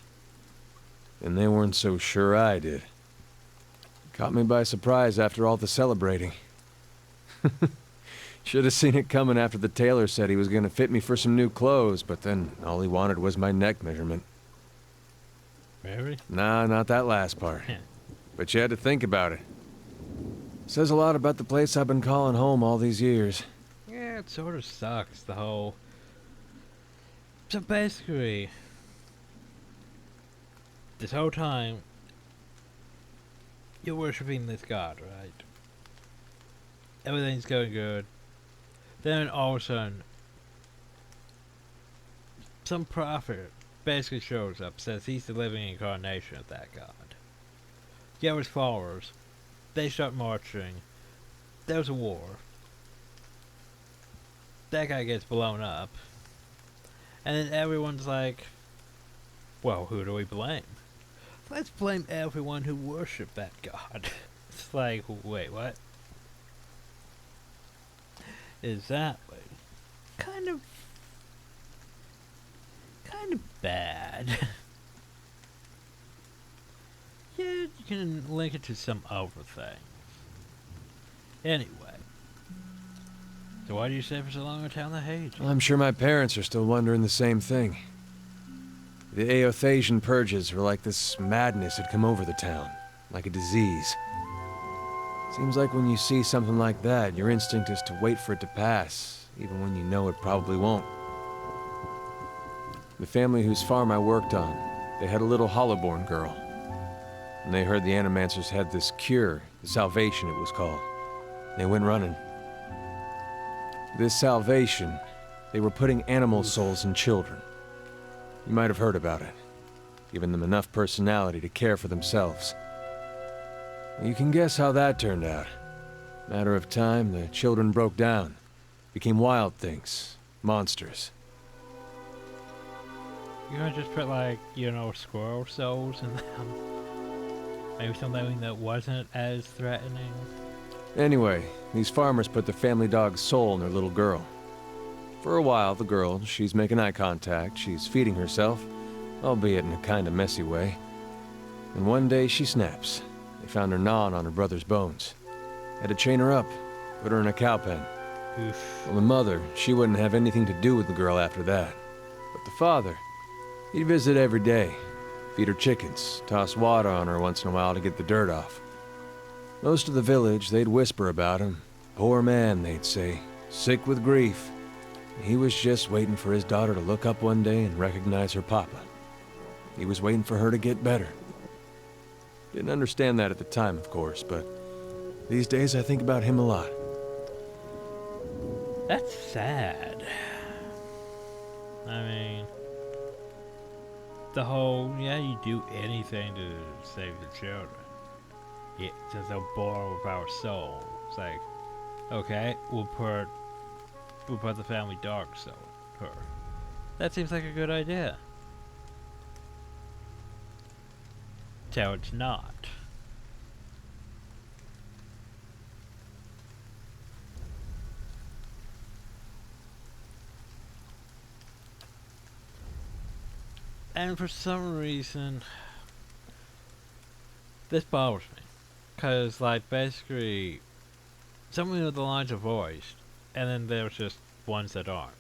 S5: And they weren't so sure I did. Caught me by surprise after all the celebrating. Should have seen it coming after the tailor said he was going to fit me for some new clothes, but then all he wanted was my neck measurement.
S1: Really?
S5: Nah, not that last part. But you had to think about it. Says a lot about the place I've been calling home all these years.
S1: Yeah, it sort of sucks, the whole... So basically, this whole time, you're worshipping this god, right? Everything's going good. Then all of a sudden, some prophet basically shows up, says he's the living incarnation of that god. Get his followers. They start marching. There's a war. That guy gets blown up. And then everyone's like, well, who do we blame? Let's blame everyone who worshipped that god. It's like, wait, what? Exactly. Kind of bad. Yeah, you can link it to some other things. Anyway. So why do you stay for so long in a town that hates you?
S5: I'm sure my parents are still wondering the same thing. The Aethasian purges were like this madness had come over the town, like a disease. Seems like when you see something like that, your instinct is to wait for it to pass, even when you know it probably won't. The family whose farm I worked on, they had a little hollow-born girl. And they heard the Animancers had this cure, the salvation it was called. They went running. This salvation, they were putting animal souls in children. You might have heard about it. giving them enough personality to care for themselves. You can guess how that turned out. Matter of time, the children broke down, became wild things, monsters.
S1: You gonna just put like, you know, squirrel souls in them? Maybe something that wasn't as threatening?
S5: Anyway, these farmers put the family dog's soul in their little girl. For a while, the girl, she's making eye contact, she's feeding herself, albeit in a kind of messy way. And one day she snaps. They found her gnawing on her brother's bones. Had to chain her up, put her in a cow pen.
S1: Oof.
S5: Well, the mother, she wouldn't have anything to do with the girl after that. But the father, he'd visit every day, feed her chickens, toss water on her once in a while to get the dirt off. Most of the village, they'd whisper about him. Poor man, they'd say, sick with grief. He was just waiting for his daughter to look up one day and recognize her papa. He was waiting for her to get better. Didn't understand that at the time, of course, but these days I think about him a lot.
S1: That's sad. I mean, the whole, yeah, you do anything to save the children. Yeah, just a born with our soul. It's like, okay, we'll put the family dog soul in her. That seems like a good idea. Till it's not. And for some reason, this bothers me. Because, like, basically, some of the lines are voiced, and then there's just ones that aren't.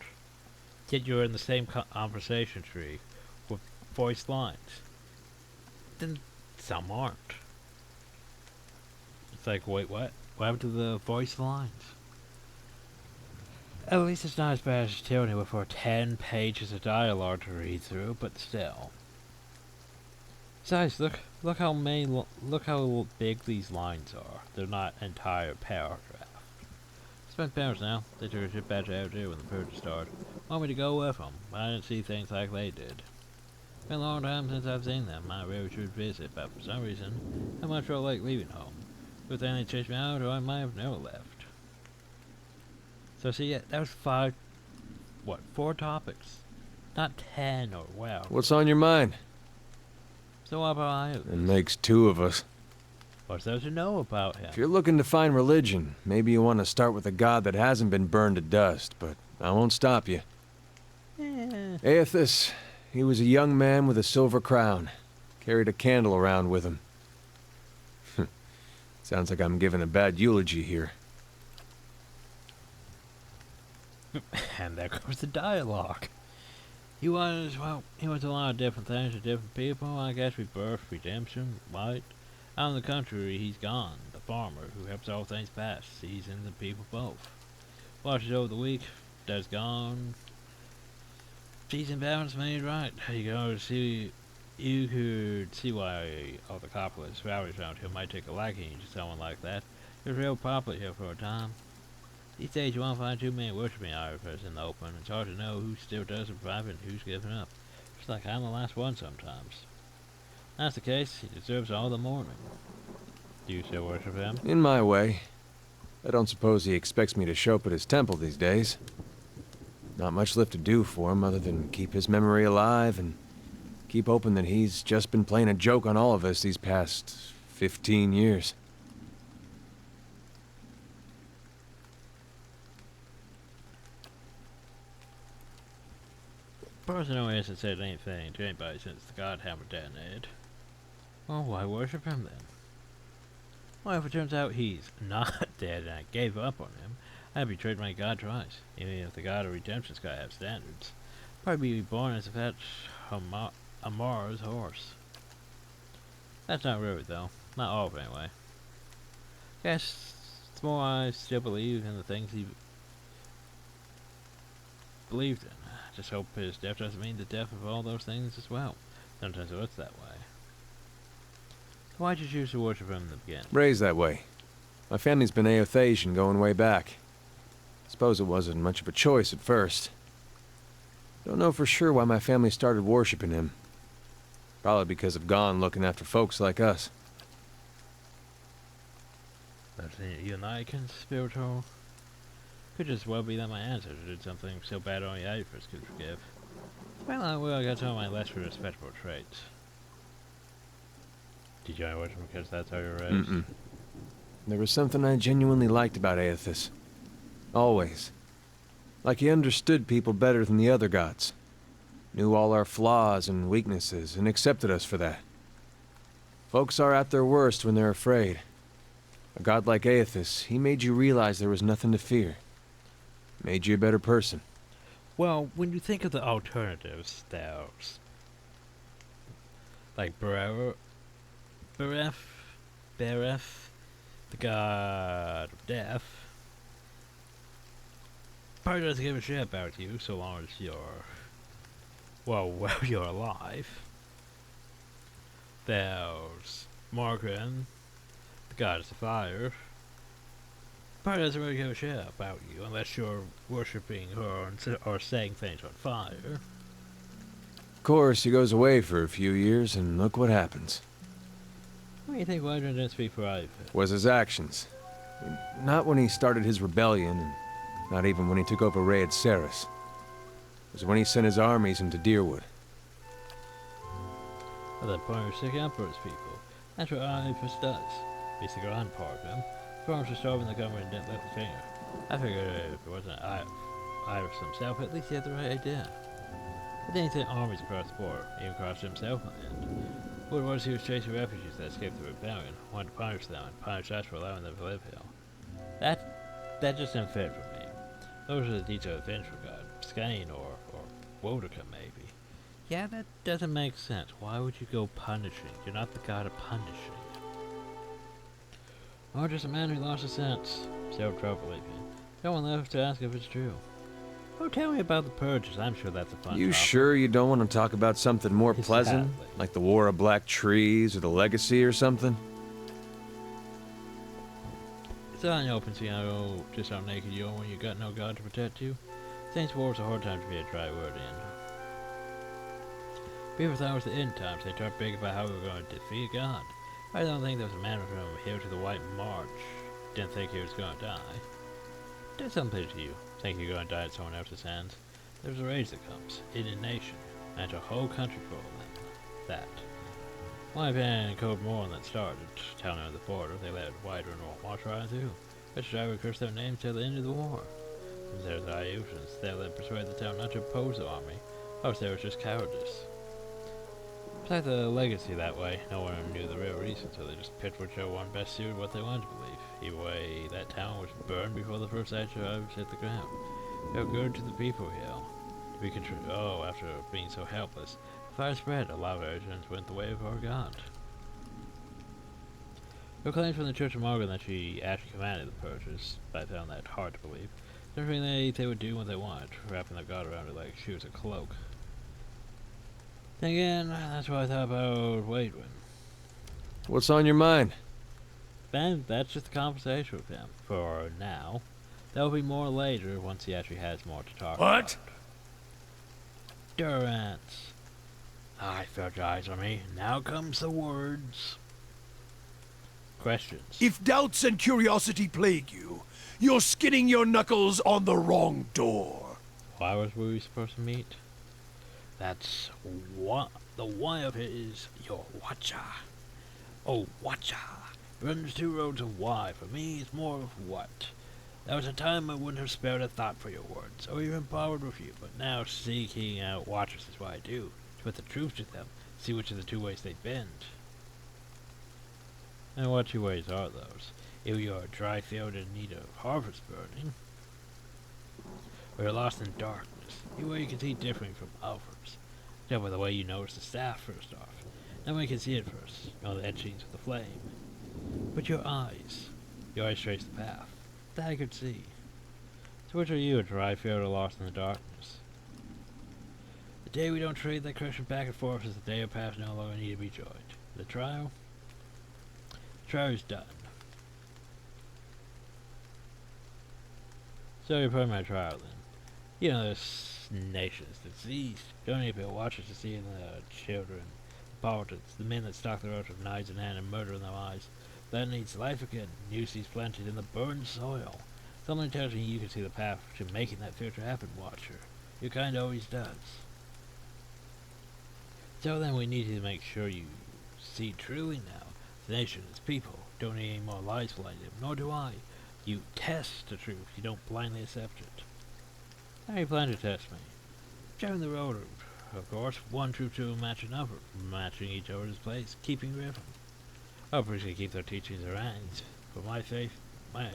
S1: Yet you're in the same conversation tree with voiced lines. Then some aren't. It's like, wait, what? What happened to the voiced lines? At least it's not as bad as Tyranny with 10 pages of dialogue to read through, but still. Besides, look how big these lines are. They're not entire paragraph. Spent parents now. They took a shit batch out there when the purge started. Want me to go with them, but I didn't see things like they did. Been a long time since I've seen them. I really should visit, but for some reason, I'm not sure I like leaving home. Good thing they chased me out, or I might have never left. So see, yeah, that was 4 topics. Not 10 or wow.
S5: What's on your mind?
S1: So what about
S5: It makes 2 of us.
S1: What's there to know about him?
S5: If you're looking to find religion, maybe you want to start with a god that hasn't been burned to dust, but I won't stop you. Aethys, he was a young man with a silver crown. Carried a candle around with him. Sounds like I'm giving a bad eulogy here.
S1: And there goes the dialogue. He was a lot of different things to different people. I guess rebirth, redemption, right? Out in the country, he's gone. The farmer who helps all things pass, sees in the people both. Watches over the weak, dead's gone. Sees in balance made right. You could see why all the copulous rowdies around here might take a liking to someone like that. It was real popular here for a time. These days you won't find too many worshipping idols in the open. It's hard to know who still does survive and who's given up. It's like I'm the last one sometimes. That's the case, he deserves all the mourning. Do you still worship him?
S5: In my way. I don't suppose he expects me to show up at his temple these days. Not much left to do for him other than keep his memory alive and keep hoping that he's just been playing a joke on all of us these past 15 years.
S1: Personally, hasn't said anything to anybody since the god hammer detonated. Well, why worship him then? Well, if it turns out he's not dead and I gave up on him, I betrayed my god twice. Even if the god of redemption's gotta have standards. Probably be reborn as if that's Amara's horse. That's not really though. Not all of it anyway. Guess it's more I still believe in the things he believed in. I just hope his death doesn't mean the death of all those things as well. Sometimes it looks that way. So why'd you choose to worship him in the beginning?
S5: Raised that way. My family's been Aethasian going way back. Suppose it wasn't much of a choice at first. Don't know for sure why my family started worshiping him. Probably because of Gone looking after folks like us.
S1: That's you and I can spiritual. Could just well be that my ancestors did something so bad only I first could forgive. Well, I will get some of my less respectable traits. Did you join Witcher because that's how you're raised?
S5: Mm-mm. There was something I genuinely liked about Aethys. Always. Like he understood people better than the other gods. Knew all our flaws and weaknesses and accepted us for that. Folks are at their worst when they're afraid. A god like Aethys, he made you realize there was nothing to fear. Made you a better person.
S1: Well, when you think of the alternatives, there's like Bereth, the god of death. Probably doesn't give a shit about you so long as you're, well, you're alive. There's Morgan, the goddess of fire. Probably doesn't really give a shit about you unless you're worshipping her or setting things on fire.
S5: Of course, he goes away for a few years, and look what happens.
S1: What do you think Wyvern didn't speak for Ivan?
S5: Was his actions. Not when he started his rebellion, and not even when he took over Raed Saris. It was when he sent his armies into Deerwood.
S1: Well, that point of sick Emperor's people. That's what Ivan does. He's the grand part of him. Forms for starving the government and didn't lift a finger. I figured if it wasn't Iris himself, at least he had the right idea. But then he sent armies across the border, even crossed himself on land. What it was he was chasing refugees that escaped the rebellion, wanted to punish them, and punish us for allowing them to live here. That just didn't fit for me. Those are the details of vengeful god, Skane or Wodaka maybe. Yeah, that doesn't make sense. Why would you go punishing? You're not the god of punishing. Or just a man who lost his sense. Self-troublemaking. No one left to ask if it's true. Oh, tell me about the purges. I'm sure that's a fun
S5: You
S1: topic.
S5: sure you don't want to talk about something more pleasant?
S1: Exactly.
S5: Like the War of Black Trees or the Legacy or something?
S1: It's not open to just how naked you are when you got no god to protect you. Saints' War was a hard time to be a dry word in. People thought it was the end times. They talked big about how we were going to defeat God. I don't think there was a man from here to the White March. Didn't think he was going to die. Did something to you. Think you're going to die at someone else's hands. There's a rage that comes. In a nation. And a whole country full of them. That. My opinion, Code Moran that started. Town on the border, they let Wider and March right through. Which I would curse their names till the end of the war. Since there's the Iosians, they let persuade the town not to oppose the army. Or there was just cowardice. Besides the legacy that way, no one knew the real reason, so they just picked whichever one best suited what they wanted to believe. Either way, that town was burned before the first survivors hit the ground. They were good to the people here. To be after being so helpless, the fire spread, a lot of urgents went the way of our god. There were claims from the Church of Morgan that she actually commanded the purges, but I found that hard to believe. Generally, they would do what they wanted, wrapping their god around it like she was a cloak. Then again, that's what I thought about Waidwin.
S5: What's on your mind?
S1: Ben, that's just a conversation with him, for now. There'll be more later, once he actually has more to talk about.
S2: What?
S1: Durance. I felt your eyes on me. Now comes the words. Questions.
S2: If doubts and curiosity plague you, you're skinning your knuckles on the wrong door.
S1: Why was we supposed to meet? That's what the why of it is your watcher. Oh, watcher. Runs two roads of why. For me, it's more of what. There was a time I wouldn't have spared a thought for your words, or even bothered with you, but now seeking out watchers is what I do. To put the truth to them, see which of the two ways they bend. And what two ways are those? If you're a dry field in need of harvest burning, or you're lost in darkness, either way you can see differing from others. Tell by the way you notice the staff first off. Now you can see it first, know the etchings of the flame. But your eyes trace the path. That I could see. So which are you, a dry field or lost in the darkness? The day we don't trade that correction back and forth is the day our paths no longer need to be joined. The trial? The trial is done. So you're putting my trial then. You know, this nation is diseased. Don't need to be watchers to see the children politics, the men that stalk the road with knives in hand and murder in their eyes. Then needs life again, new seeds planted in the burned soil. Something tells me you can see the path to making that future happen, Watcher. Your kind always does. So then we need to make sure you see truly now. The nation, its people, don't need any more lies flying them, nor do I. You test the truth, you don't blindly accept it. How do you plan to test me? Showing the road, of course, one true to match another, matching each other's place, keeping rhythm. I'll appreciate keep their teachings around. For my faith, my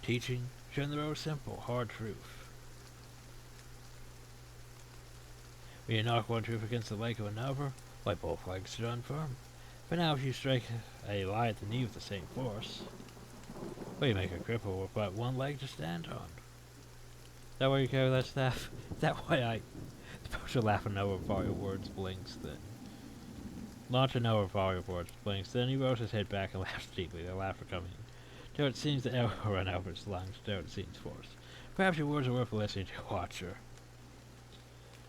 S1: teaching, showing the road simple, hard truth. When you knock one truth against the leg of another, why both legs stand firm. But now if you strike a lie at the knee with the same force, well, you make a cripple with but one leg to stand on. Is that why you carry that staff? Is that why I supposed to laugh another volley of words blinks then? Launch another volley of words blinks, then he rolls his head back and laughs deeply, the laughter coming till it seems the air will run out of his lungs, till it seems forced. Perhaps your words are worth listening to, Watcher.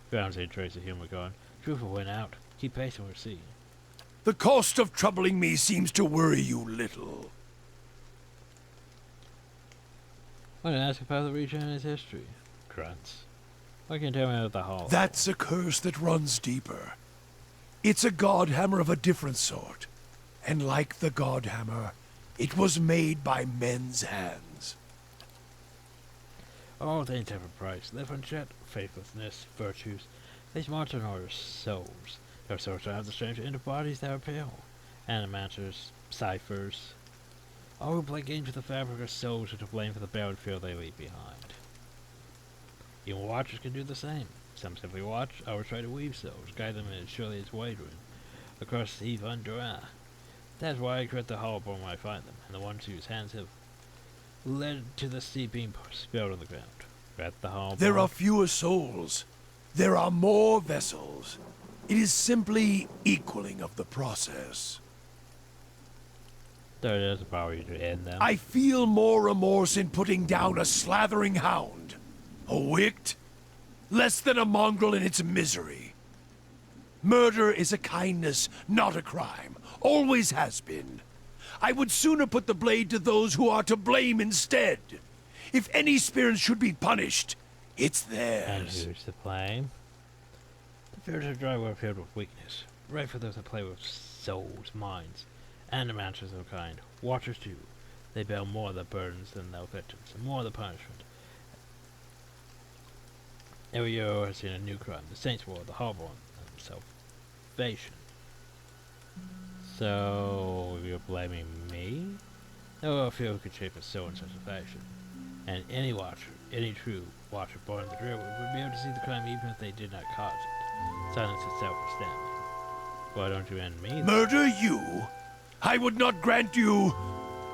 S1: Grounds a trace of humor going. Truth will win out. Keep pace and we'll see.
S2: The cost of troubling me seems to worry you little.
S1: I want to ask about the region and its history. Grunts. What can you tell me about the hall?
S2: That's a curse that runs deeper. It's a god hammer of a different sort. And like the god hammer, it was made by men's hands.
S1: All things have a price. Live unchecked, faithlessness, virtues. These monsters are souls. Their souls have the strength to enter bodies that are pale. Animators, ciphers. All who play games with the fabric of souls are to blame for the battlefield they leave behind. Even watchers can do the same. Some simply watch, others try to weave souls, guide them as surely as wandering across the Eve Undra. That's why I correct the hollowborn when I find them, and the ones whose hands have led to the sea being spilled on the ground. Correct the hollowborn.
S2: There are fewer souls. There are more vessels. It is simply equaling of the process.
S1: There is a power you to end them.
S2: I feel more remorse in putting down a slathering hound. A wict? Less than a mongrel in its misery. Murder is a kindness, not a crime. Always has been. I would sooner put the blade to those who are to blame instead. If any spirit should be punished, it's
S1: And
S2: theirs.
S1: who's to blame? The fears of dry were filled with weakness, right for those that play with souls, minds, and the masters of kind. Watchers too. They bear more of the burdens than their victims, and more of the punishment. Every year has seen a new crime, the Saints' War, the Harbor, and salvation. So, you're blaming me? No, I feel who could shape a soul in such a fashion. And any watcher, any true watcher born in the drill would be able to see the crime even if they did not cause it. Silence itself was damning. Why don't you end me then?
S2: Murder you? I would not grant you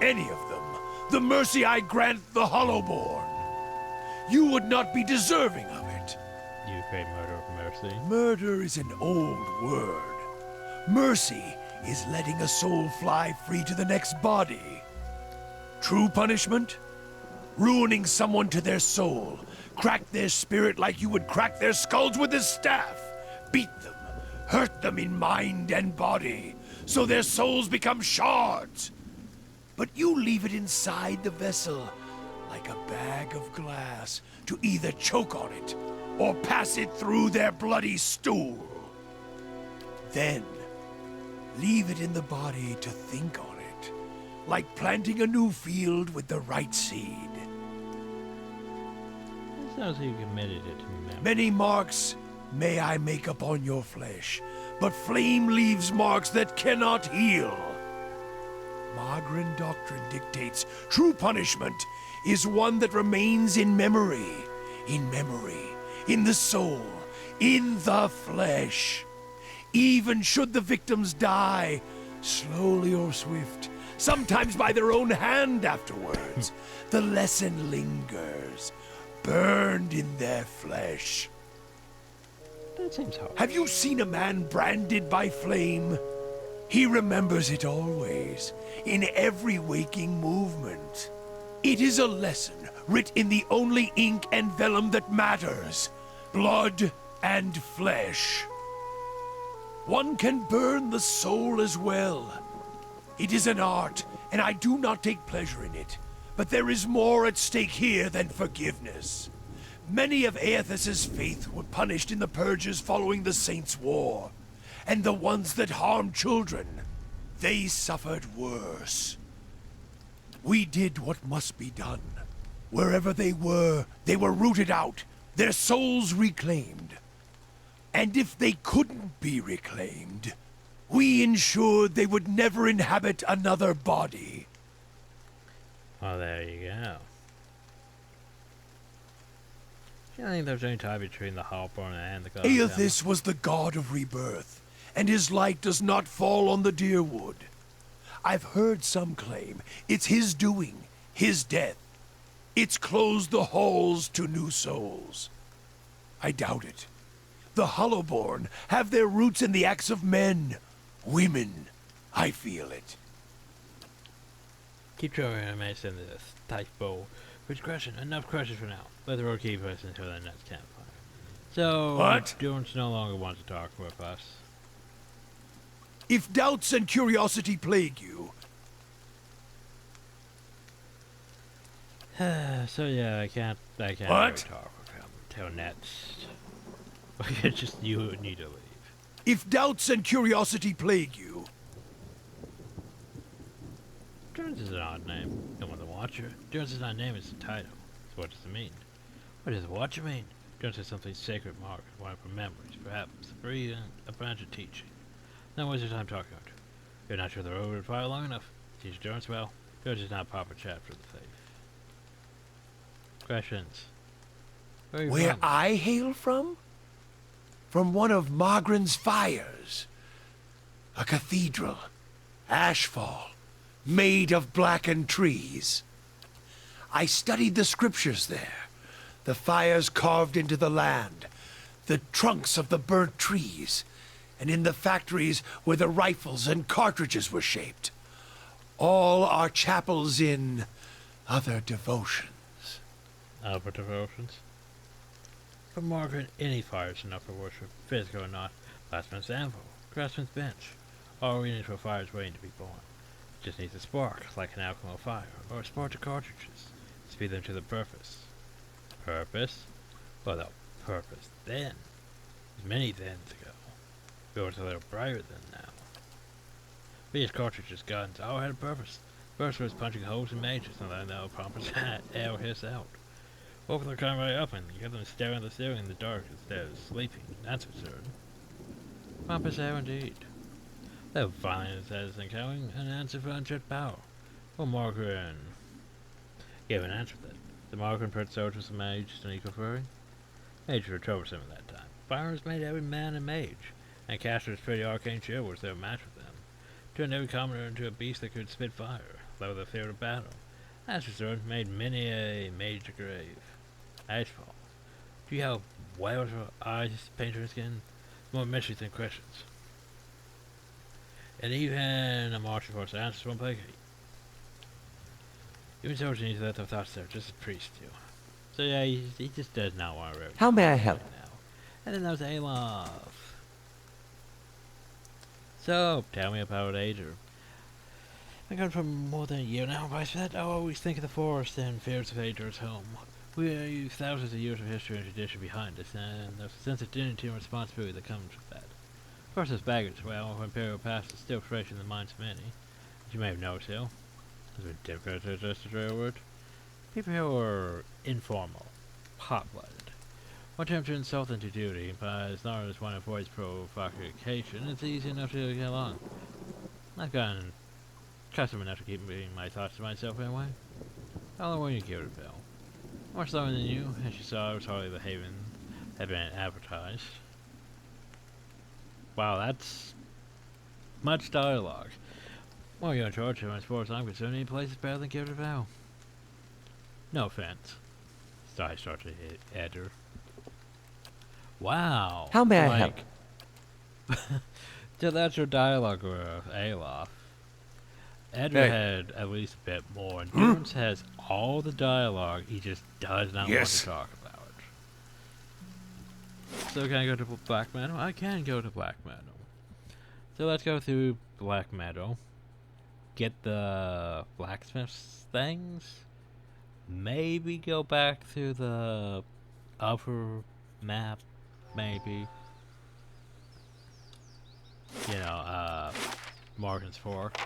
S2: any of them the mercy I grant the Hollowborn. You would not be deserving of it.
S1: You crave murder of mercy?
S2: Murder is an old word. Mercy is letting a soul fly free to the next body. True punishment? Ruining someone to their soul. Crack their spirit like you would crack their skulls with a staff. Beat them. Hurt them in mind and body. So their souls become shards. But you leave it inside the vessel, like a bag of glass, to either choke on it or pass it through their bloody stool. Then, leave it in the body to think on it, like planting a new field with the right seed.
S1: It sounds like you committed it to memory.
S2: Many marks may I make upon your flesh, but flame leaves marks that cannot heal. Magran doctrine dictates true punishment is one that remains in memory, in the soul, in the flesh. Even should the victims die, slowly or swift, sometimes by their own hand afterwards, the lesson lingers, burned in their flesh.
S1: That seems hard.
S2: Have you seen a man branded by flame? He remembers it always, in every waking movement. It is a lesson writ in the only ink and vellum that matters, blood and flesh. one can burn the soul as well. It is an art, and I do not take pleasure in it. But there is more at stake here than forgiveness. Many of Aethys's faith were punished in the purges following the Saints' War. And the ones that harmed children, they suffered worse. We did what must be done. Wherever they were rooted out, their souls reclaimed. And if they couldn't be reclaimed, we ensured they would never inhabit another body.
S1: Oh, there you go. I think there's any tie between the Hawthorn and the god.
S2: Aethys was the god of rebirth, and his light does not fall on the deer wood. I've heard some claim it's his doing, his death. It's closed the halls to new souls. I doubt it. The Hollowborn have their roots in the acts of men, women. I feel it.
S1: Keep throwing animates in this tight bowl. Which question? Enough questions for now. Let the road keep us until the next campfire. So,
S2: What?
S1: Durance no longer wants to talk with us.
S2: If doubts and curiosity plague you,
S1: So yeah, I can't
S2: What?
S1: really talk with him until next. It's just you need to leave.
S2: if doubts and curiosity plague you,
S1: Durance is an odd name. No one the Watcher. Durance is not a name, it's a title. So what does it mean? What does the Watcher mean? Durance is something sacred, Mark. One of her memories, perhaps. A branch of teaching. Now waste your time talking about it. You're not sure the road would follow long enough. Teach Durance well. Durance is not a proper chapter of the faith. Questions? Where are you
S2: where
S1: from?
S2: I hail from? From one of Margren's fires. A cathedral. Ashfall. Made of blackened trees. I studied the scriptures there. The fires carved into the land. The trunks of the burnt trees. And in the factories where the rifles and cartridges were shaped. All are chapels in other devotions.
S1: Albert devotions. For Margaret, any fire is enough for worship, physical or not. Blacksmith's anvil, craftsman's bench. All we need for a fire is waiting to be born. It just needs a spark, like an alchemical fire, or a spark of cartridges. Speed them to the purpose. Purpose? Well, the purpose then. Many thens ago. It was a little brighter than now. But yes, cartridges, guns, all had a purpose. First was punching holes in mages, and then they'll promise air hiss out. Woke them come right up and get them staring at the ceiling in the dark instead of sleeping. That's absurd. Pompous air indeed. They were violent as encountering an answer for unchecked power. Well, Margaret gave an answer then. The Margaret put soldiers and mages and equal fury. Mages were troublesome at that time. Fires made every man a mage, and casters pretty arcane shield was their match with them. Turned every commoner into a beast that could spit fire, level the field of battle. As for sword, made many a mage a grave. Ashfall. Do you have whales for eyes, painted skin? More mysteries than questions. And even a martial force answers won't placate. Even soldiers need to let their thoughts there, just as priests do. So yeah, he just does not want to really
S4: How may I
S1: talk
S4: help?
S1: right now. And then there's Alof. So, tell me about Ager. I've been gone for more than a year now, but I said I always think of the forest and fears of Ager's home. We have thousands of years of history and tradition behind us, and there's a sense of dignity and responsibility that comes with that. Of course, there's baggage. Well, our imperial past is still fresh in the minds of many. As you may have noticed, Hill. Has been difficult to adjust to the real word. People here are informal, hot-blooded. One term to insult them to duty, but as long as one avoids provocation, it's easy enough to get along. I've gotten accustomed enough to keeping my thoughts to myself anyway. How long were you Gilded Bell? Much longer than you, as you saw, it was hardly the haven had been advertised. Wow, that's much dialogue. Well, you're in charge, and as far as I'm concerned, any place is better than Gilded Bell. No offense. Sorry, started to hit Edgar. Wow.
S4: How may I help?
S1: So that's your dialogue with Alof. Edgar
S5: Hey.
S1: had at least a bit more, and Durance has all the dialogue, he just does not want
S2: Yes.
S1: to talk about it. So can I go to Black Meadow? I can go to Black Meadow. So let's go through Black Meadow. Get the blacksmith's things. Maybe go back through the upper map. Maybe. You know, Morgan's Fork.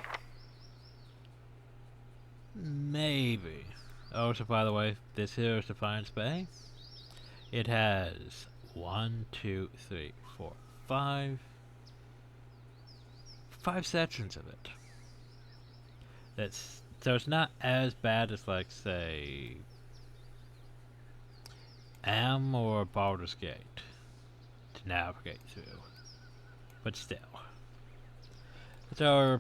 S1: Maybe. Oh, so by the way, this here is Defiance Bay. It has 1, 2, 3, 4, 5 sections of it. So it's not as bad as, like, say, Am or Baldur's Gate to navigate through. But still. It's our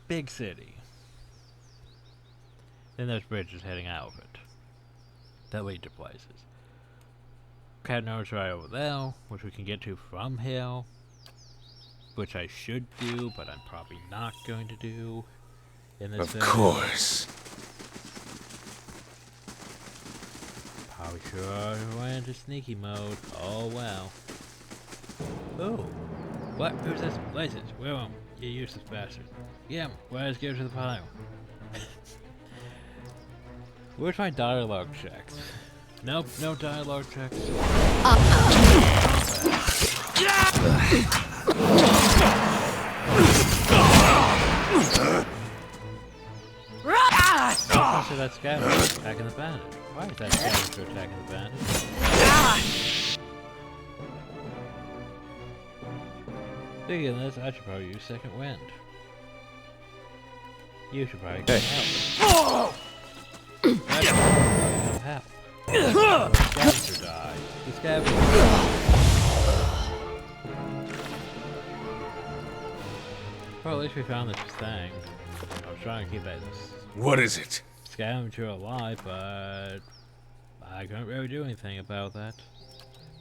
S1: big city. Then there's bridges heading out of it that lead to places. Cat Nose right over there, which we can get to from here. Which I should do, but I'm probably not going to do in this
S5: Of course.
S1: Probably sure I went into sneaky mode. Oh well. Oh. What? Who's this? Blazes. Where am I? You useless bastard. Yeah, let's go to the pile. Where's my dialogue checks? Nope, no dialogue checks. So that scavenger attacking the bandit. Why is that scavenger attacking the bandit? Speaking of this, I should probably use second wind. You should probably get help. Help. The scavenger died. The scavenger died. Well, at least we found this thing. I was trying to keep that
S5: What is it?
S1: scavenger alive, but I couldn't really do anything about that.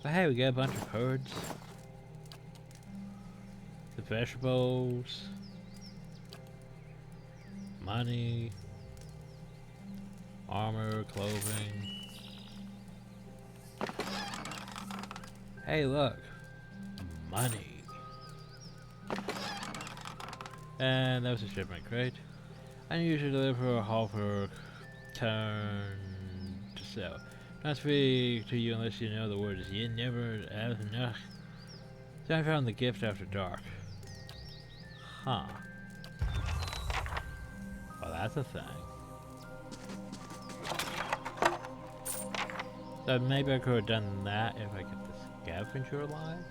S1: But hey, we get a bunch of herds. The vegetables. Money. Armor, clothing. Hey, look. Money. And that was a shipment crate. I usually deliver a halfer turn to sell. Not speak to you unless you know the words you never have enough. So I found the gift after dark. Huh. Well, that's a thing. So maybe I could have done that if I get the scavenger alive?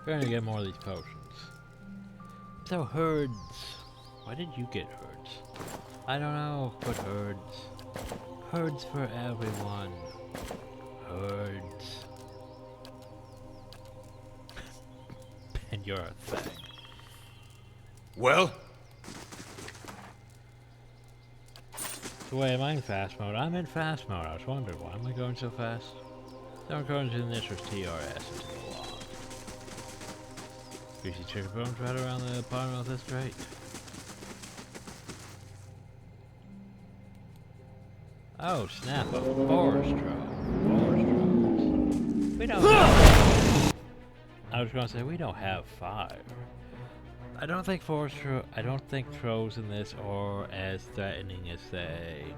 S1: We're gonna get more of these potions. So herds. Why did you get herds? I don't know, but herds. Herds for everyone. Herds. And you're a thing.
S5: Well?
S1: So wait, am I in fast mode? I'm in fast mode. I was wondering, why am I going so fast? So I'm going to the initial TRS into the log. Juicy chicken bones right around the bottom of this crate. Oh snap, a forest trove. Forest troves. We don't have... I was gonna say, we don't have fire. I don't think I don't think troves in this are as threatening as say...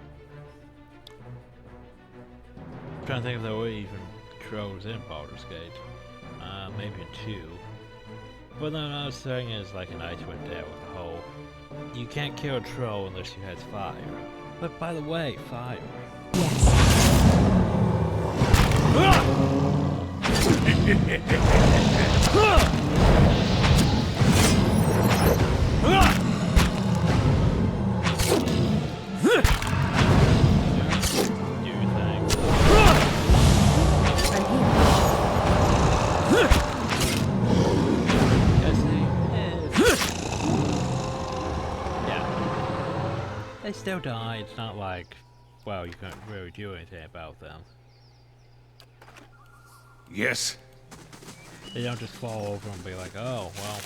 S1: I'm trying to think if there were even troves in Baldur's Gate. Maybe 2. But then I was saying is like an Icewind Dale with a hole. You can't kill a troll unless you has fire. But by the way, fire. They still die, it's not like, well, you can't really do anything about them.
S5: Yes.
S1: They don't just fall over and be like, oh, well,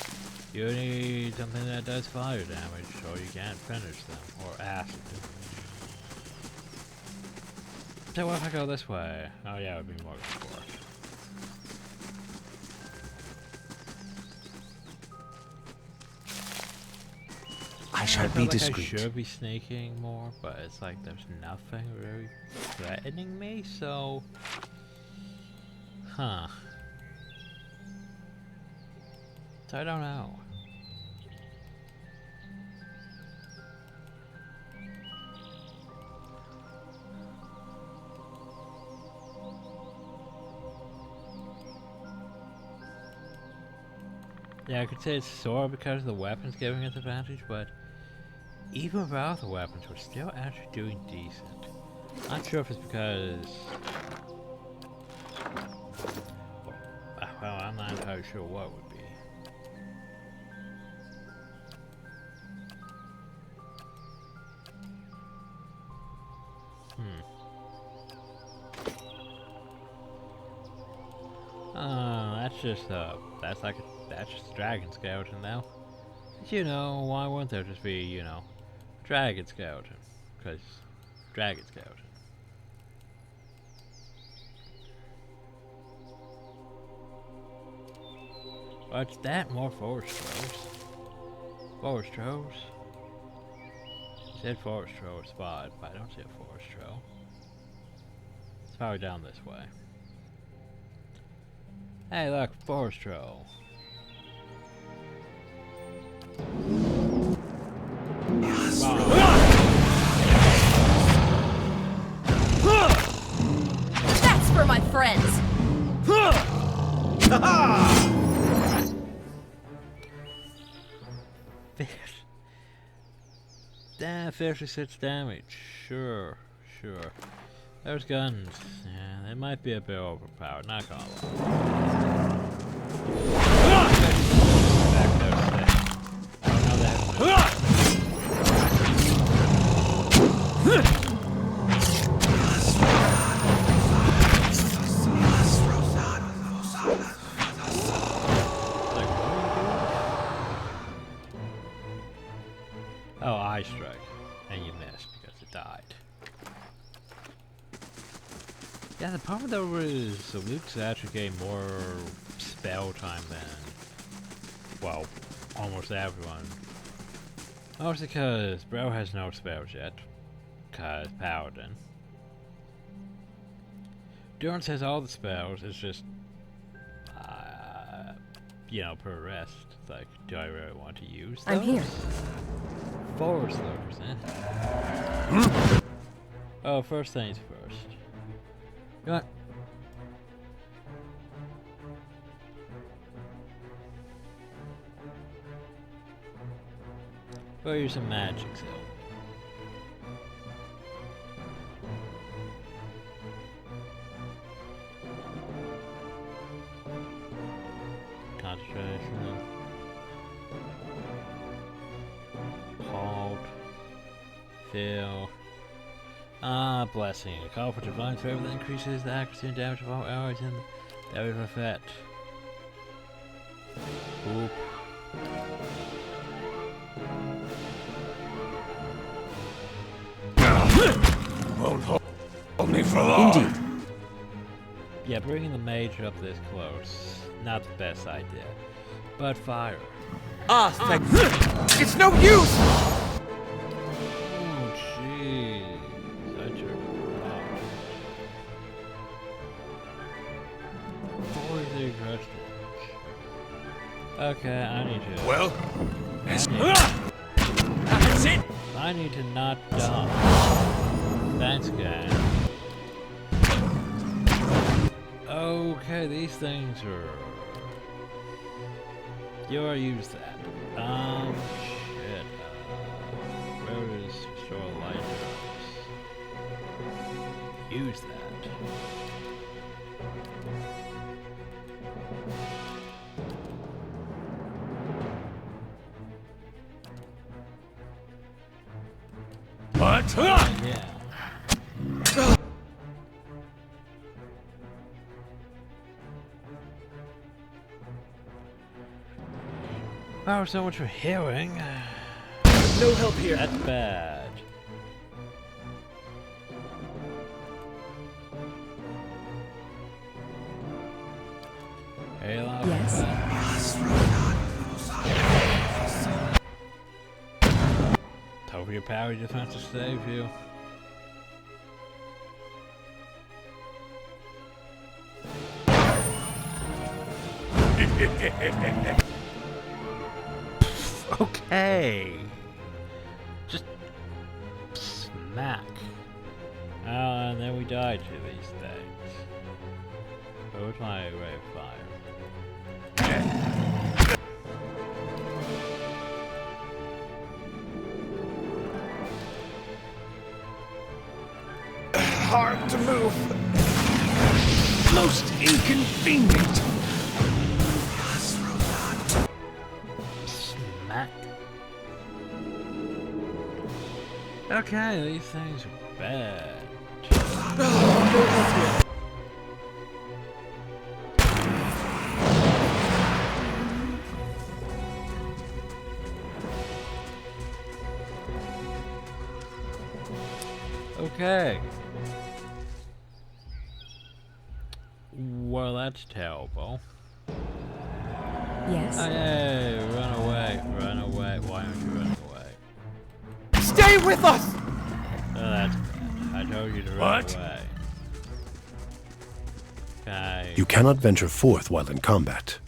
S1: you need something that does fire damage, or you can't finish them, or acid damage. So what if I go this way? Oh yeah, it would be more before.
S5: I shall
S1: I
S5: be
S1: feel like
S5: discreet.
S1: I should be sneaking more, but it's like there's nothing really threatening me, so... Huh. So I don't know. Yeah, I could say it's sore because of the weapons giving us advantage, but even without the weapons, we're still actually doing decent. Not sure if it's because... Well, I'm not entirely sure what would be. That's just a dragon skeleton now. You know, why wouldn't there just be, you know, dragon skeleton? Because dragon skeleton. What's that? More forest trolls. Forest trolls? It said forest troll spot, but I don't see a forest troll. It's probably down this way. Hey look, forest troll.
S3: That's for my friends!
S1: Fish. Damn, 56 damage. Sure. Those guns, yeah, they might be a bit overpowered, not gonna lie. Back there, say. Oh no, that. Oh, eye strike. And you missed because it died. Yeah, the problem though was the Luke's actually getting more spell time than, well, almost everyone. Mostly because Bro has no spells yet. Because Paladin. Durance has all the spells, it's just, you know, per rest. It's like, do I really want to use those?
S3: I'm here.
S1: Forest lovers, eh? Oh, first things first. You want? We'll use some magic, so. Concentration. Hold. Feel. Blessing. A call for divine favor that increases the accuracy and damage of all allies in the area of effect. Oop.
S2: Won't hold me for long.
S4: Indeed.
S1: Yeah, bringing the mage up this close, not the best idea. But fire.
S5: Ah, thank It's no use!
S1: Oh, jeez. Such a rock. 43 crush damage. Okay, I need to.
S2: Well,
S1: I
S2: that's it.
S1: need to not die. Thanks, guy. Okay, these things are. You already used that. Shit. Where is Restore Light? Use that.
S2: What?
S1: Yeah. Oh, so much for hearing.
S5: No help here.
S1: That's bad. Hey,
S3: Yes.
S1: Hope your power defense to save you. Okay. Just smack. Oh, and then we died to these things. Where's my ray of fire?
S2: Hard to move. Most inconvenient.
S1: Smack. Okay, these things are bad. Okay. Well, that's terrible.
S3: Yes.
S1: Hey, run away, run away. Why aren't you running away?
S5: Stay with us!
S1: Oh, that's bad. I told you to run
S2: What?
S1: away. Okay,
S6: You cannot venture forth while in combat.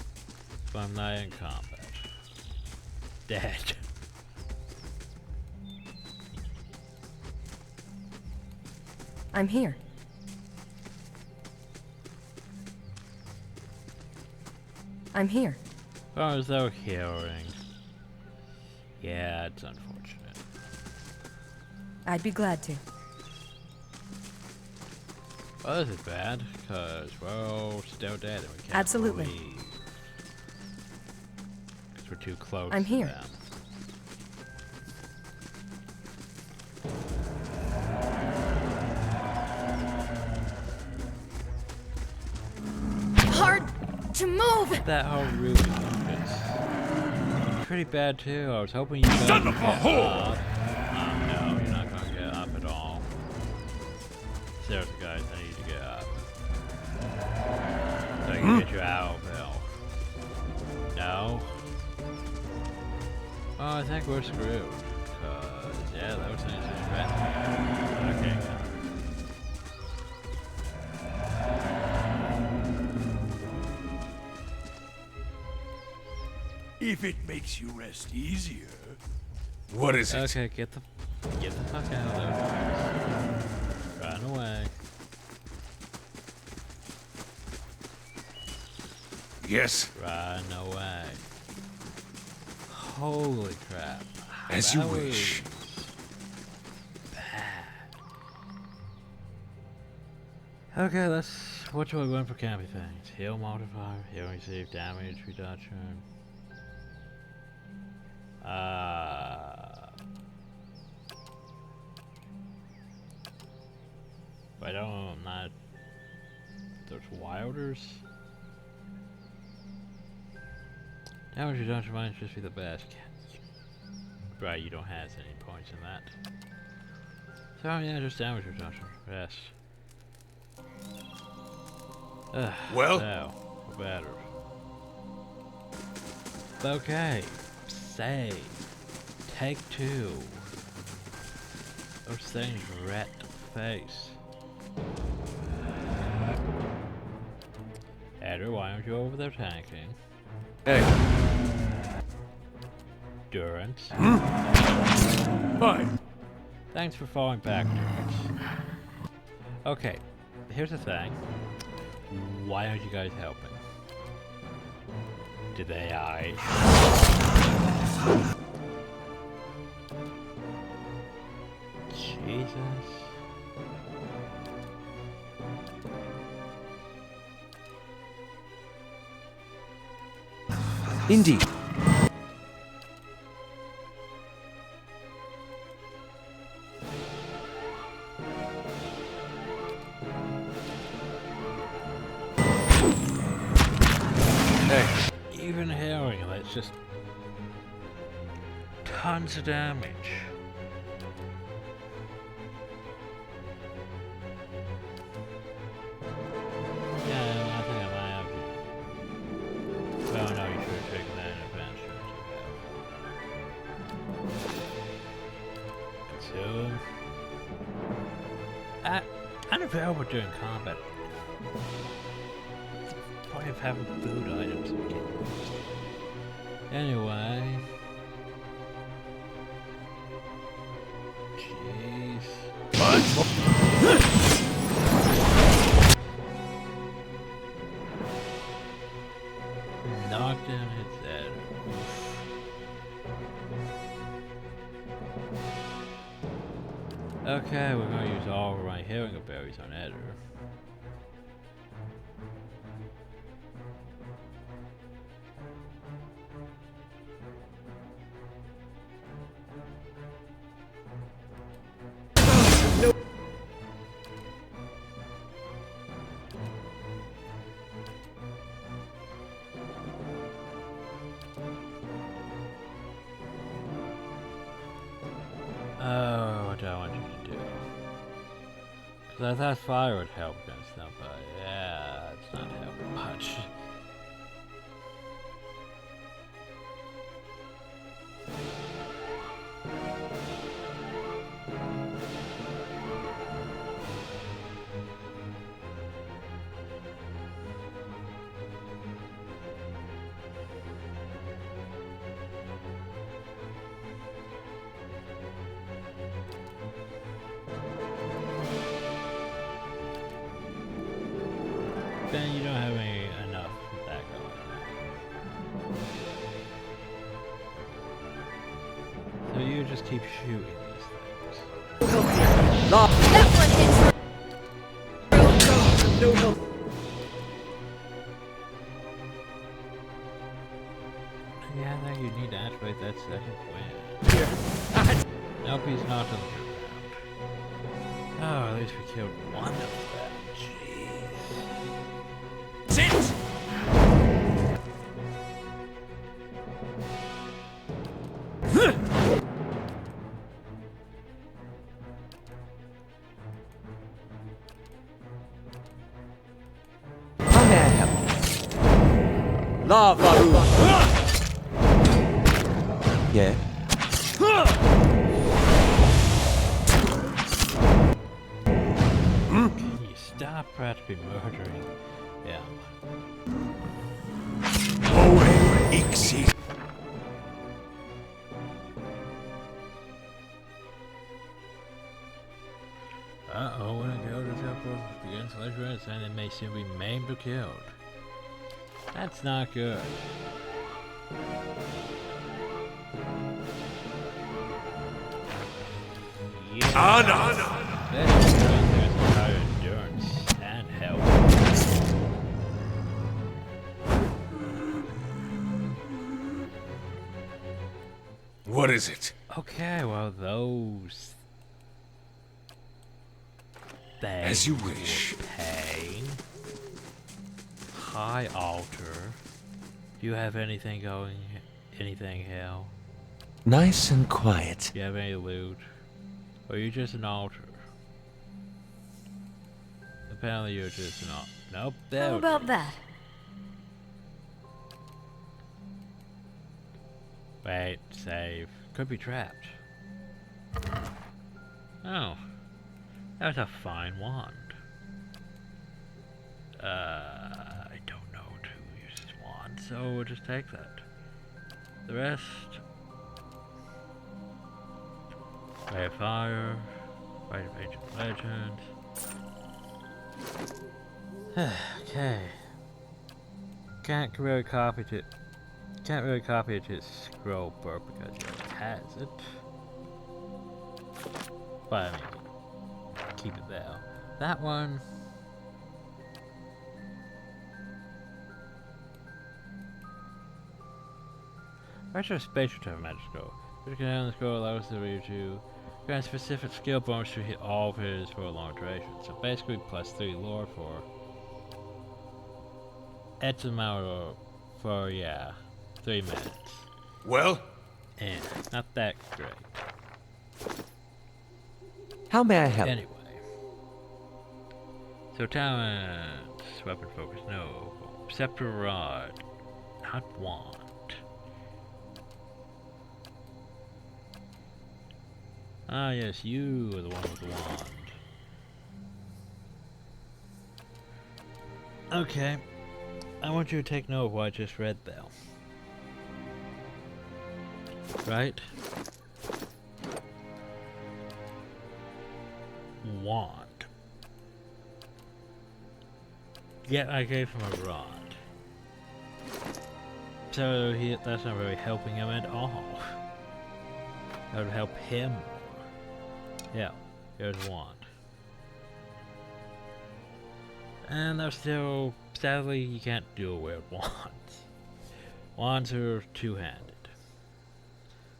S1: so I'm not in combat. Dead.
S3: I'm here. I'm here.
S1: Oh, there's no hearing. Yeah, it's unfortunate.
S3: I'd be glad to.
S1: Well, this is bad, because we're still dead and we can't
S3: Absolutely.
S1: leave. Because we're too close
S3: I'm
S1: to
S3: here.
S1: them.
S3: Hard to move!
S1: That whole room is pretty bad too. I was hoping you guys
S2: Son
S1: would
S2: of a
S1: get
S2: whore!
S1: up. No, you're not gonna get up at all. Seriously guys, I need to get up. So I can get you out of hell. No? Oh, I think we're screwed. Cause, yeah, those things just threaten me. Okay,
S2: If it makes you rest easier.
S5: What is it?
S1: okay, get the fuck out of there. Run away.
S5: Yes,
S1: Run away. Holy crap.
S5: as you
S1: That
S5: wish.
S1: was bad. Okay, let's. What do I want for campy things? Heal modifier, heal receive damage reduction. I don't. Not. Those wilders. Damage reduction might just be the best. Right, you don't have any points in that. So yeah, just damage reduction. Yes.
S5: Well?
S1: So, better. Okay. Save. Take 2. Those things rat face. Edgar, why aren't you over there tanking?
S5: Hey,
S1: Durance.
S2: Fine.
S1: Thanks for falling back, Durance. Okay, here's the thing. Why aren't you guys helping? Did they die? Jesus.
S5: indeed. Hey,
S1: Even hearing, let's just tons of damage. Yeah, I think I might have. Well, no, you should have taken that in advance. Consume. Unavailable during combat. What's the point of having food items? Anyway. Jeez. Knocked him, hits that. Okay, we're gonna use all of my healing berries on Eder. Oh, what do I want you to do? Because I thought fire would help against them, but yeah, it's not helping much. Then you don't have enough of that going on. So you just keep shooting these things.
S3: That one hits.
S1: Yeah, I think you need to activate that second win. Nope, he's not on the ground. Oh, at least we killed one of them.
S2: Sit!
S5: Lava! Yeah.
S1: Can you stop practically murdering him?
S2: Owen Ixie.
S1: Uh-oh, when a guild is outbroken against legendary and they may soon be maimed or killed. That's not good. Yeah. This is there's entire endurance and health.
S2: What is it?
S1: Okay, well those things
S2: As you wish.
S1: Pain. High altar. Do you have anything going? Anything, hell?
S5: Nice and quiet.
S1: Do you have any loot? Or are you just an altar? Apparently you're just an altar. Nope, there
S3: How
S1: we
S3: about
S1: go.
S3: that?
S1: Wait, save. Could be trapped. Oh. That was a fine wand. I don't know to use this wand, so we'll just take that. The rest... Ray of Fire, Fight of Ancient Legends. Okay. Can't really copy it to scroll book because he already has it. But I mean, keep it there. That one. Retro spatial type magic scroll. Clicking on the scroll allows the reader to grant specific skill bonus to hit all of his for a long duration. So basically +3 lore for X amount of, for yeah, 3 minutes.
S2: Well,
S1: not that great.
S5: How may I help?
S1: Anyway. So talents, weapon focus, no. Scepter rod, not wand. Ah yes, you are the one with the wand. Okay. I want you to take note of what I just read though. Right? Wand. Yeah, I gave him a rod. So that's not really helping him at all. That would help him more. Yeah, there's wand. And there's still, sadly, you can't do away with wands. Wands are two-handed.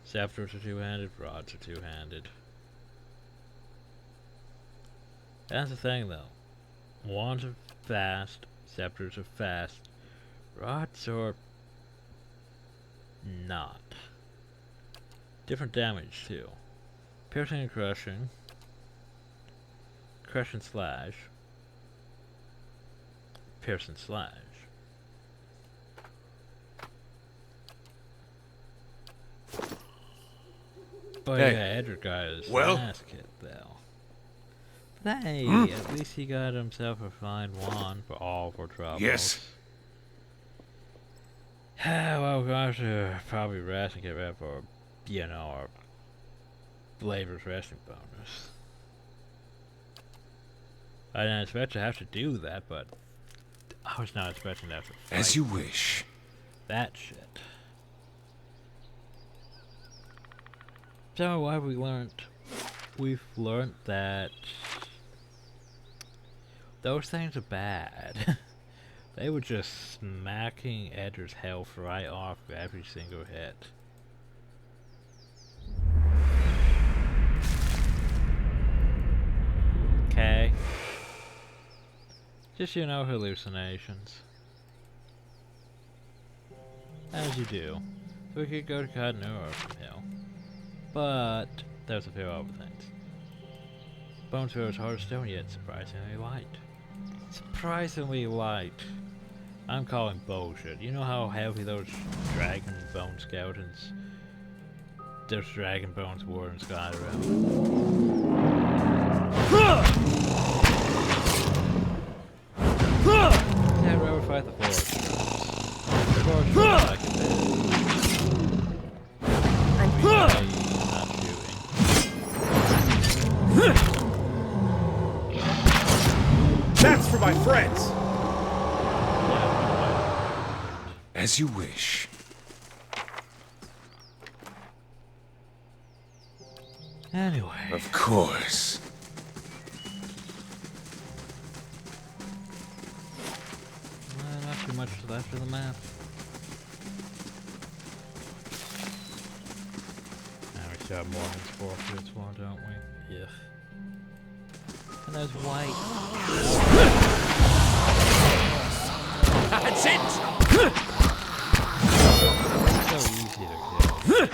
S1: Scepters are two-handed, rods are two-handed. That's the thing though. Wands are fast, scepters are fast, rods are not. Different damage too. Piercing and crushing. Crush and slash. Pierce and slash. But
S5: Hey.
S1: yeah, Edric got his
S2: Well?
S1: ass kicked though. But hey, at least he got himself a fine wand for all of our troubles.
S2: Yes.
S1: Well, we're going to probably rest and get ready for, you know, our flavors resting bonus. I didn't expect to have to do that, but I was not expecting to have to fight
S2: As you wish.
S1: that shit. So what have we learned? We've learned that those things are bad. They were just smacking Edgar's health right off every single hit. Okay. Just, you know, hallucinations. As you do. So we could go to Cottonura from Hill. But there's a few other things. Bonesville is hard stone yet surprisingly light. Surprisingly light. I'm calling bullshit. You know how heavy those dragon bone skeletons, those dragon bones were in Skyrim? Yeah, I'd rather fight the forest trolls. The forest trolls I can not shooting.
S2: That's for my friends.
S1: Yeah,
S2: As you wish.
S1: anyway.
S2: Of course.
S1: Not too much left of the map. Now we still have more than 4 fifths one, don't we? Yeah. And there's white.
S2: That's it!
S1: So easy to kill.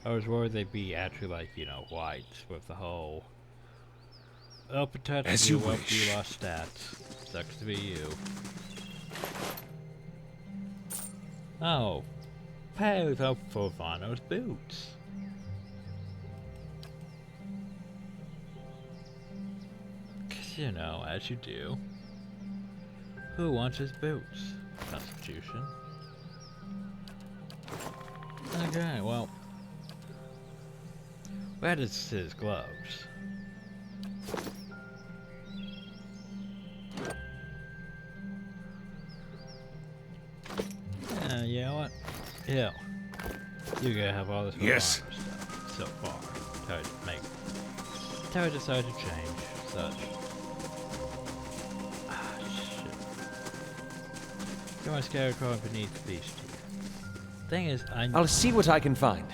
S1: I was worried they'd be actually like, you know, whites with the whole up and touch
S2: As
S1: you,
S2: you
S1: up
S2: wish.
S1: you lost stats. Sucks to be you. Oh. Hey, we fell for Vano's boots. Cause you know, as you do. Who wants his boots? Constitution. Okay, well. Where is his gloves? You know what? Yeah. You gotta have all this
S2: Yes.
S1: Vano stuff so far. Till I decide to change such. Ah, shit. Come on, scarecrow beneath the beast here. Thing is,
S5: I'll see what I can find.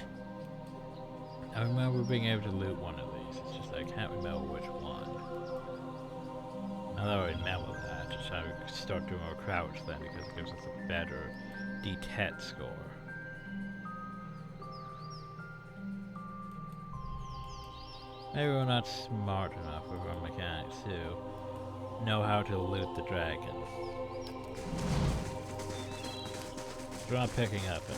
S1: I remember being able to loot one of these. It's just I can't remember which one. Now that I remember that, just how we start doing our crouch then because it gives us a better D10 score. Maybe we're not smart enough with our mechanics to know how to loot the dragon. We're not picking up it.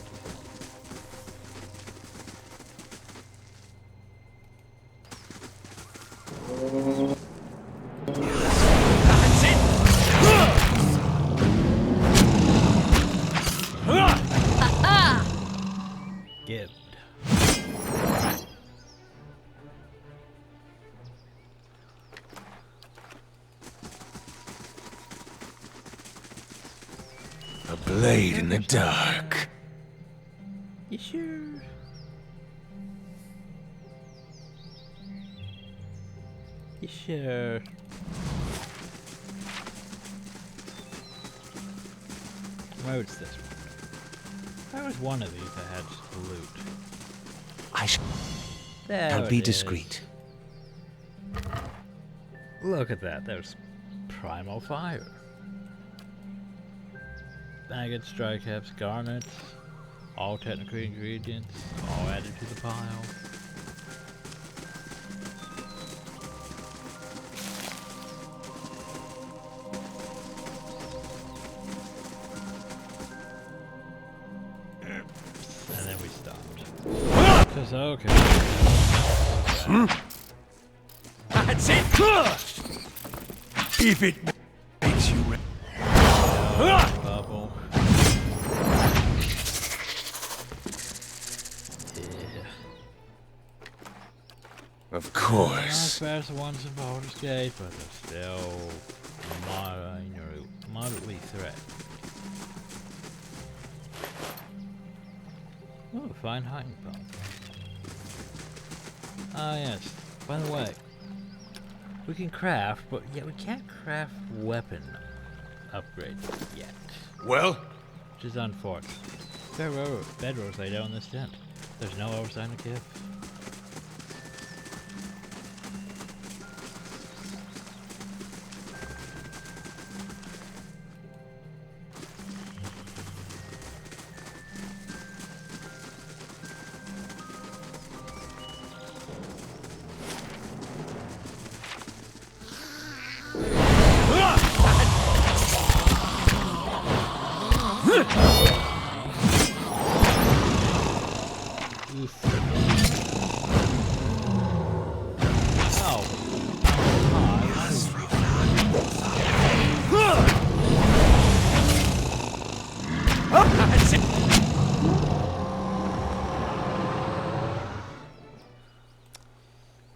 S1: Give.
S5: A blade in the dark.
S1: You sure? You sure? Where was this one? Where was one of these I had to loot?
S4: I shall
S1: There
S4: be
S1: it is.
S4: discreet.
S1: Look at that, there's primal fire. Agates, dry caps, garnets, all technical ingredients, all added to the pile. And then we stopped. Cause okay.
S2: That's it! If it makes you ready.
S1: Bubble. Yeah.
S5: Of
S1: Not as
S5: course.
S1: fast as the ones in Baldur's Gate, but they're still moderately threatened. Oh, fine hiding spot. Ah, yes. By the way, we can craft, but yeah, we can't craft weapon upgrades yet,
S5: Well,
S1: which is unfortunate. Bedrolls laid out in this tent. There's no oversign to give. Oof.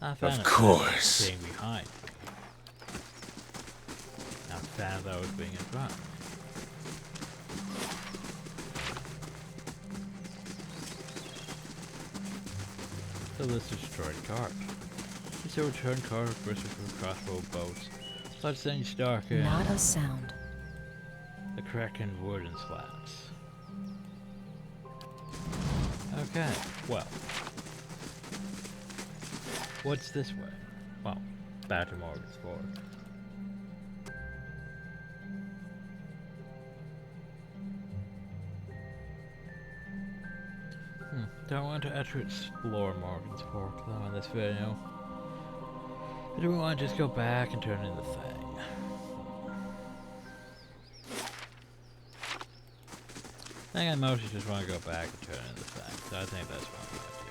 S1: I found
S5: Of
S1: it
S5: course.
S1: being behind. I found I was being in front. So this destroyed cart. It's a return cart with bristles with crossbow bolts. Bloodstained stark and
S3: Not a sound.
S1: the cracking wooden slats. Okay, well. What's this way? Well, back to Morgan's Ford. Don't want to actually explore Morgan's Fork though in this video. I do want to just go back and turn in the thing. I think I mostly just want to go back and turn in the thing, so I think that's what I'm going to do.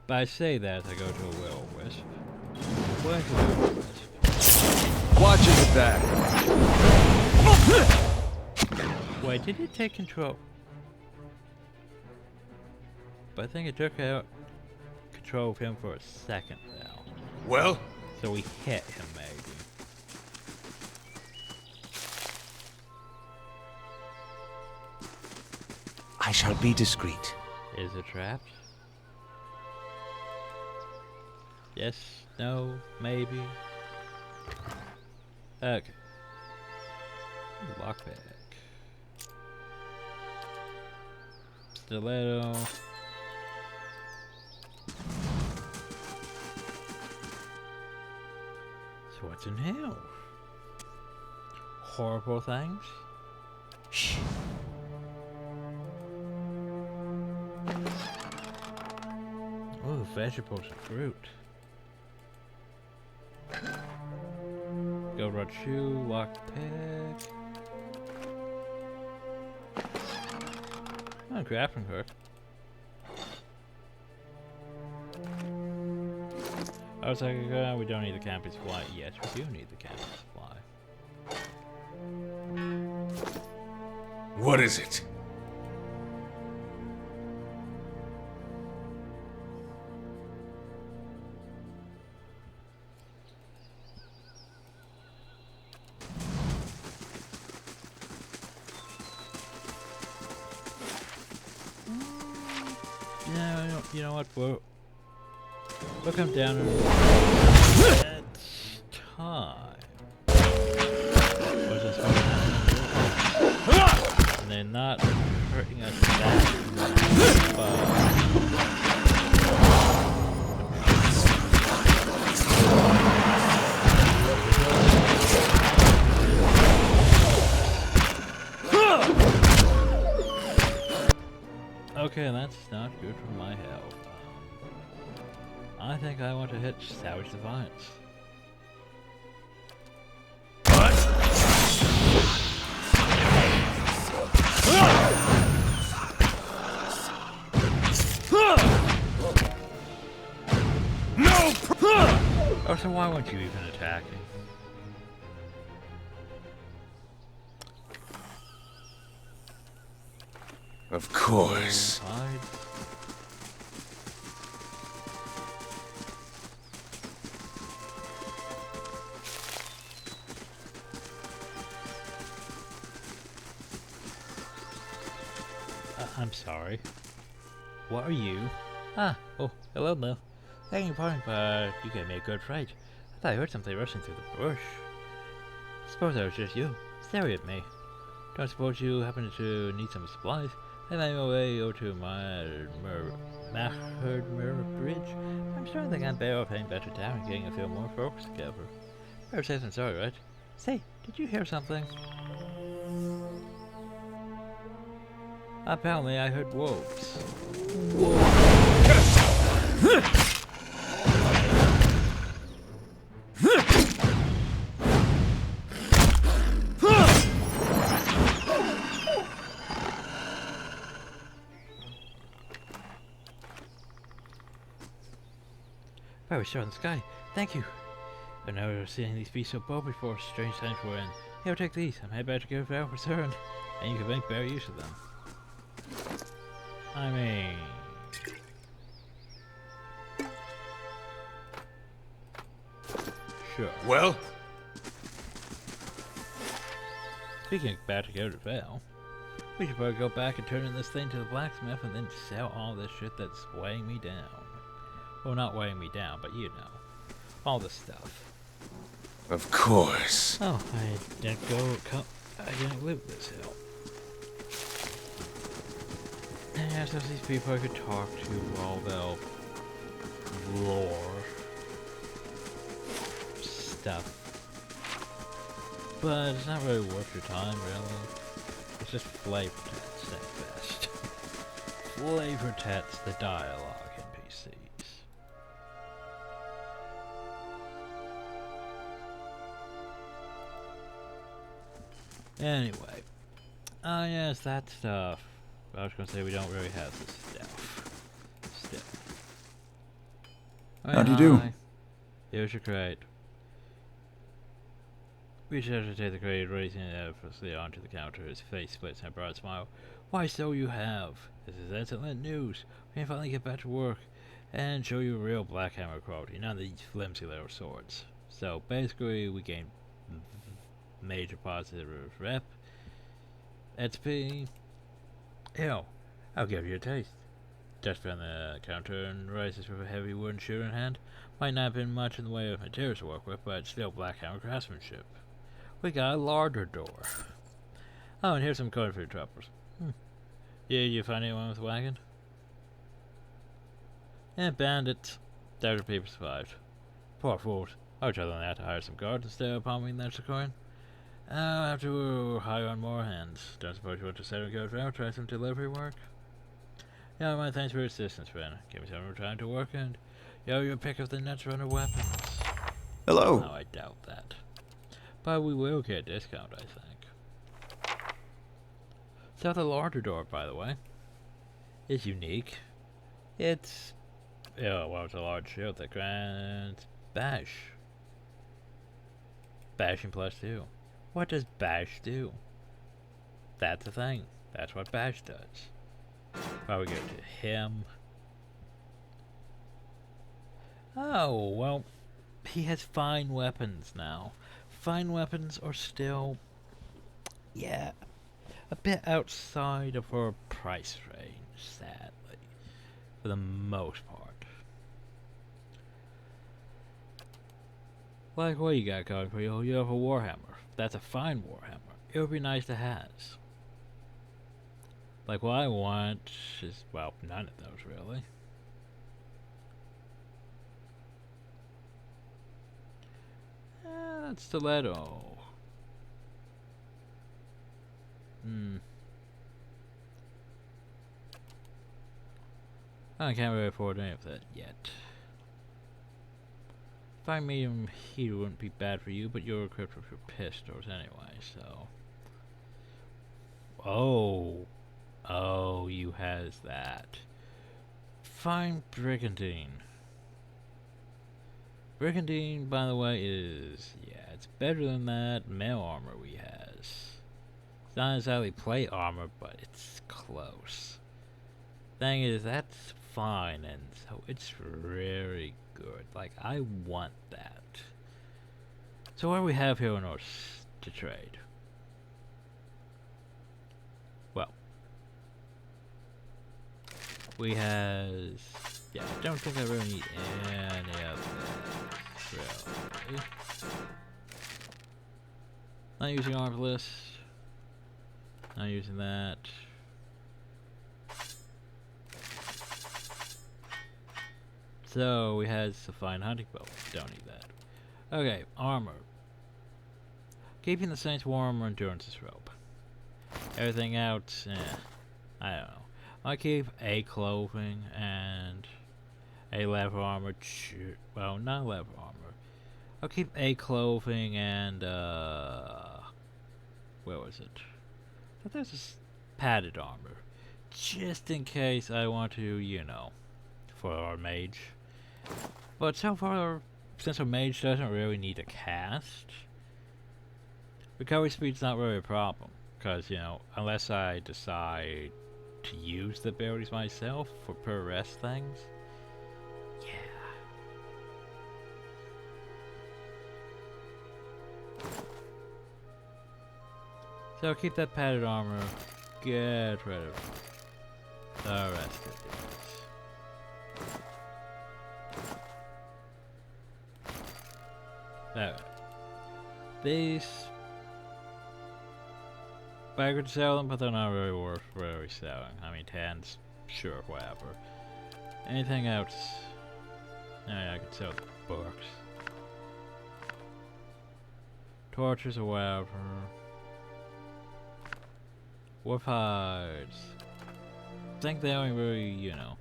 S1: But I say that as I go to a will-o-wisp. Where's the will-o-wisp?
S5: watch it with that.
S1: Wait, did it take control? But I think it took out control of him for a second now.
S5: Well,
S1: So we hit him maybe.
S4: I shall be discreet.
S1: Is it trapped? Yes, no, maybe. Okay. Lockpick. Stiletto. So what's in here? Horrible things?
S4: Shh.
S1: Oh, vegetables and fruit. Go rod shoe, lock pick. Oh, grappling hook. I was like, we don't need the camping supply. Yes, we do need the camping supply.
S2: What is it?
S1: You know what? We'll come down and it's time. Was this and they're not hurting us that much, okay, that's not good for my health. I think I want to hit Savage Defiance.
S2: No!
S1: Oh, so why weren't you even attacking?
S2: Of course.
S1: Hide. I'm sorry. What are you? Ah, oh, hello there. Thank you for pardon, but you gave me a good fright. I thought I heard something rushing through the bush. Suppose that was just you, staring at me. Don't suppose you happen to need some supplies? I made my way over to my Bridge. I'm sure they can bear off heading back to town and getting a few more folks together. Better safe than sorry, right? Say, did you hear something? Apparently I heard wolves. Very sure in the sky. Thank you. I've never seen these beasts so bold before. Strange times we're in. Here, take these. I'm headed back to go for our return, and you can make better use of them. I mean... Sure.
S2: Well?
S1: Speaking of bad to go to Vale, we should probably go back and turn in this thing to the blacksmith and then sell all this shit that's weighing me down. Well, not weighing me down, but you know. All this stuff.
S2: Of course.
S1: Oh, I didn't loot this hill. Yeah, so these people I could talk to while they'll lore stuff. But it's not really worth your time, really. It's just flavor text at best. Flavor text the dialogue NPCs. Anyway. Yes, that stuff. I was gonna say we don't really have this stuff. Still.
S7: How do you do?
S1: Here's your crate. We should have to take the crate, raising it effortlessly onto the counter. His face splits in a broad smile. Why, so you have. This is excellent news. We can finally get back to work and show you real Black Hammer quality, none of these flimsy little swords. So basically, we gain major positive rep. XP. Hell, I'll give you a taste. Just on the counter and rises with a heavy wooden shoe in hand. Might not have been much in the way of materials to work with, but still Black Hammer craftsmanship. We got a larder door. Oh, and here's some coin for your trappers. Yeah, you find anyone with a wagon? And bandits. Desert people survived. Poor fools. I would rather than have to hire some guards instead of palming that extra coin. I'll have to hire on more hands. Don't suppose you want to set and go around, try some delivery work? Yeah, my thanks for your assistance, friend. Give me some more time to work and you'll pick up the next run of weapons.
S7: Hello.
S1: No, I doubt that. But we will get a discount, I think. So the larger door, by the way, is unique. It's, well, it's a large shield that grants bash. Bashing +2. What does bash do? That's the thing. That's what bash does. Probably go to him. Oh, well, he has fine weapons now. Fine weapons are still, yeah, a bit outside of our price range, sadly, for the most part. Like, what you got going for you? You have a Warhammer. That's a fine Warhammer. It would be nice to have. Like, what I want is, well, none of those, really. That stiletto. I can't really afford any of that yet. Fine medium heat wouldn't be bad for you, but you're equipped with your pistols anyway, so... Oh, you has that. Fine brigandine. Brigandine, by the way, is... yeah, it's better than that mail armor we has. It's not exactly plate armor, but it's close. Thing is, that's fine, and so it's very good. Like, I want that. So what do we have here in order to trade? Well, we has... yeah, I don't think I really need any of this, really. Not using Armless. Not using that. So, we had a fine hunting bow. Don't need that. Okay, armor. Keeping the Saints warm or endurance is rope. Everything else, I don't know. I keep a clothing and a leather armor. Well, not leather armor. I'll keep a clothing and, where was it? I thought there's this padded armor. Just in case I want to, you know, for our mage. But so far, since our mage doesn't really need a cast, recovery speed's not really a problem. Because, you know, unless I decide to use the abilities myself for per rest things, yeah. So keep that padded armor, get rid of the rest of these. Alright. These, I could sell them, but they're not really worth really selling. I mean, 10s, sure, whatever. Anything else? I could sell the books. Torches or whatever. Wolf hides. I think they only really, you know,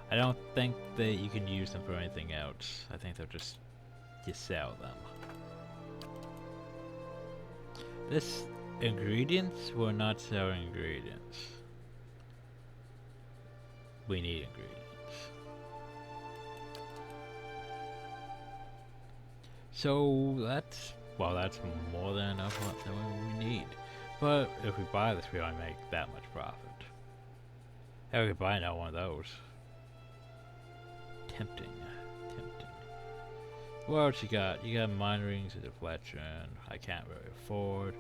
S1: I don't think that you can use them for anything else. I think they're just, you sell them. This ingredients, we're not selling ingredients. We need ingredients. So that's, well, that's more than enough than we need. But if we buy this, we only make that much profit. Hell, we could buy now one of those. Tempting. Tempting. What else you got? You got mind rings, a deflection. I can't really afford.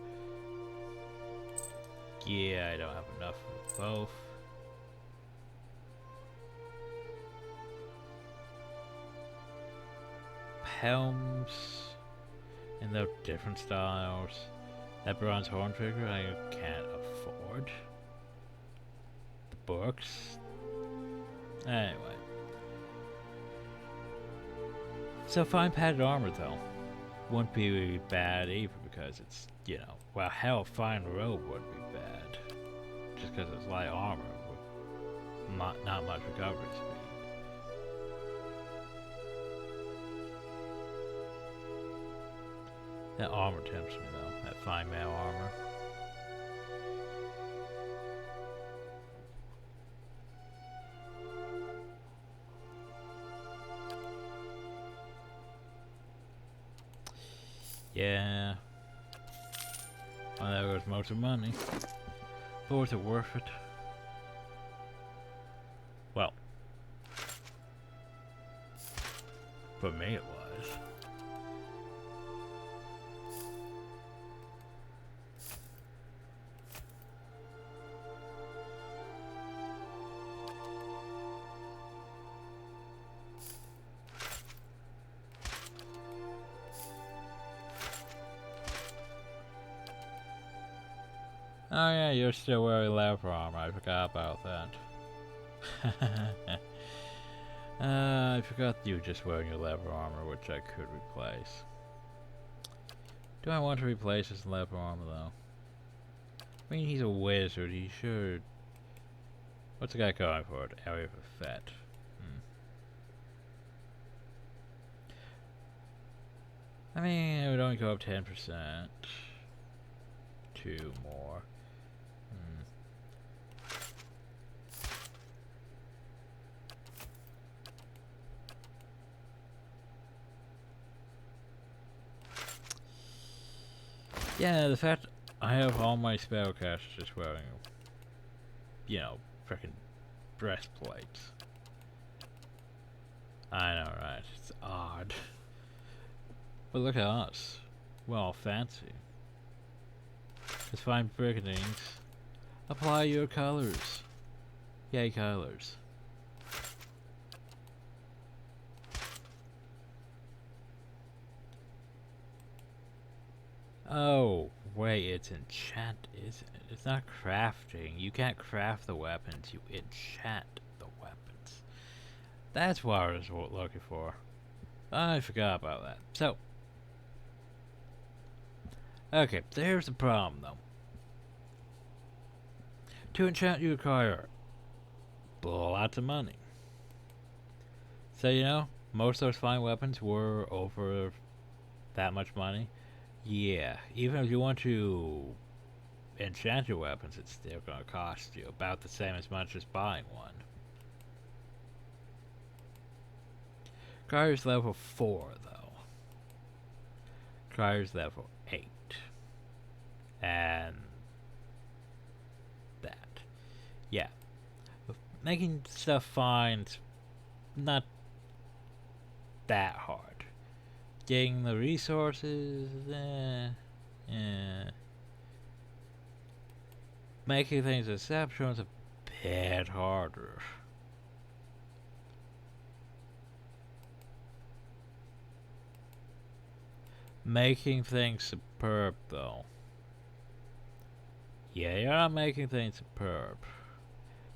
S1: Yeah, I don't have enough of both. Helms. And they're different styles. That bronze horn trigger I can't afford. The books. Anyway. So fine padded armor though. Wouldn't be bad either because it's, you know, well hell, fine robe wouldn't be bad. Just because it's light armor with not much recovery speed. That armor tempts me though, that fine mail armor. Yeah. Well, there goes most of money. But was it worth it? Well, for me it was. Oh yeah, you're still wearing leather armor. I forgot about that. I forgot you were just wearing your leather armor, which I could replace. Do I want to replace his leather armor though? I mean, he's a wizard. He should. What's the guy going for? An area of effect. I mean, it would only go up 10%. 2 more. Yeah, the fact I have all my spellcasters just wearing, you know, frickin' breastplates. I know, right? It's odd. But look at us. We're all fancy. Just find brigandines. Apply your colors. Yay, colors. Oh, wait, it's enchant, isn't it? It's not crafting. You can't craft the weapons, you enchant the weapons. That's what I was looking for. I forgot about that. So, okay, there's the problem though. To enchant you require lots of money. So, you know, most of those fine weapons were over that much money. Yeah, even if you want to enchant your weapons, it's still going to cost you about the same as much as buying one. Carrier's level 4, though. Carrier's level 8. And that. Yeah. Making stuff fine's not that hard. Getting the resources, making things exceptional is a bit harder. Making things superb, though. Yeah, you're not making things superb.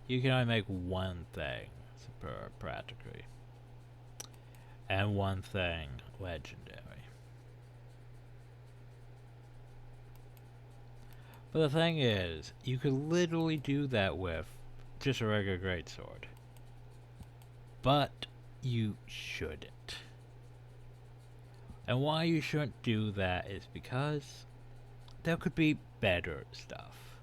S1: You can only make one thing superb, practically. And one thing legendary. But the thing is, you could literally do that with just a regular greatsword. But you shouldn't. And why you shouldn't do that is because there could be better stuff.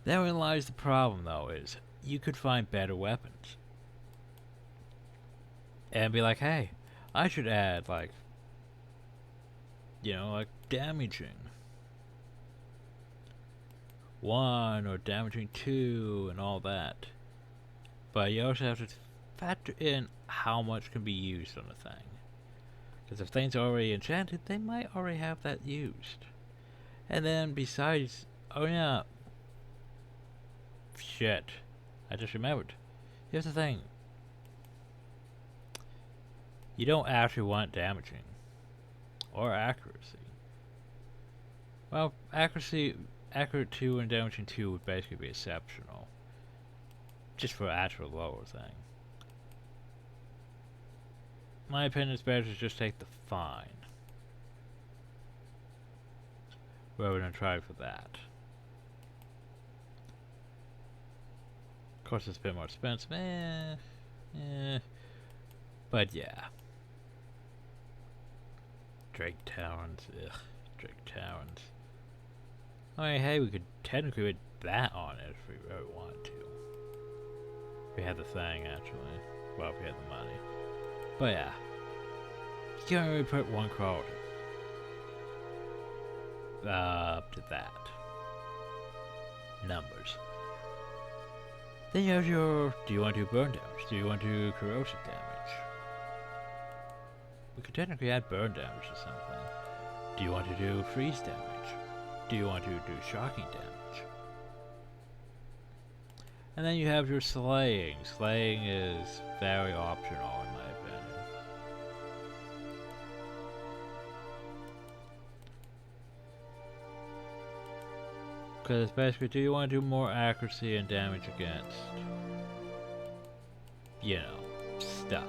S1: Therein lies the problem, though, is you could find better weapons. And be like, hey, I should add, like, you know, like damaging 1 or damaging 2 and all that. But you also have to factor in how much can be used on a thing. Because if things are already enchanted, they might already have that used. And then besides, oh yeah, shit, I just remembered. Here's the thing. You don't actually want damaging or accuracy. Well, accurate 2 and damaging 2 would basically be exceptional. Just for actual lower thing. My opinion is better to just take the fine. Rather than try for that. Of course it's a bit more expensive. But yeah. Drake Talons. Ugh. Drake Talons. I mean, hey, we could technically put that on it if we really wanted to. If we had the thing, actually. Well, if we had the money. But yeah. You can't really put one quality. Up to that. Numbers. Then you have your, do you want to do burn damage? Do you want to do corrosive damage? We could technically add burn damage or something. Do you want to do freeze damage? Do you want to do shocking damage? And then you have your slaying. Slaying is very optional in my opinion. Because basically, do you want to do more accuracy and damage against, you know, stuff?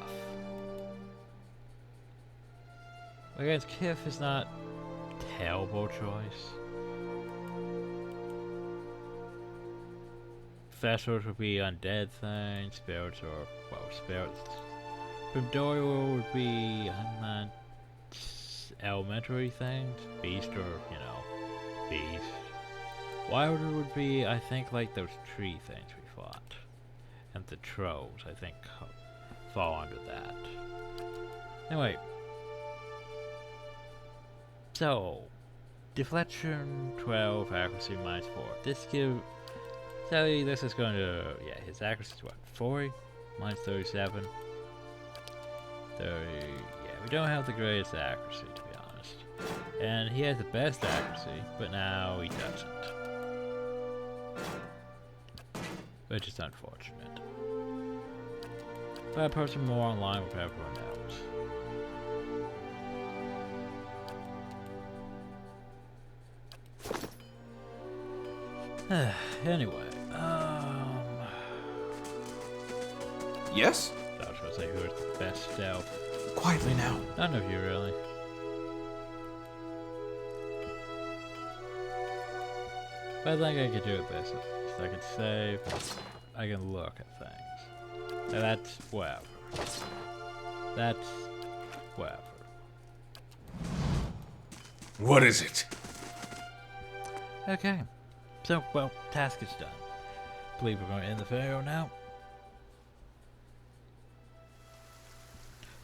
S1: Against Kif is not a terrible choice. Vessels would be undead things, spirits or, well, spirits. Primordial would be, elementary things, beast or, you know, beast. Wilder would be, I think, like those tree things we fought. And the trolls, I think, fall under that. Anyway. So, deflection 12, accuracy minus 4. This gives... So this is going to... Yeah, his accuracy is what? 40? Minus 37. 30... Yeah, we don't have the greatest accuracy, to be honest. And he has the best accuracy, but now he doesn't. Which is unfortunate. But I post him more online with everyone else. Anyway,
S4: Yes?
S1: I was gonna say who is the best stealth.
S4: Quietly now.
S1: None of you really. But I think I could do it this. So I could save, I can look at things. Now that's whatever. That's whatever.
S4: What is it?
S1: Okay. So, well, task is done. Believe we're going to end the video now.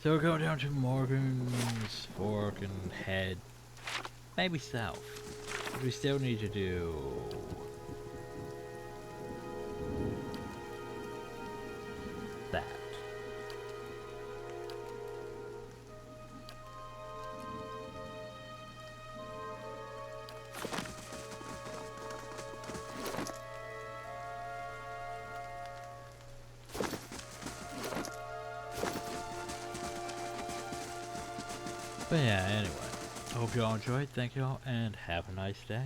S1: So we're going down to Morgan's Fork and head maybe south. But we still need to do that. But yeah, anyway, hope you all enjoyed, thank you all, and have a nice day.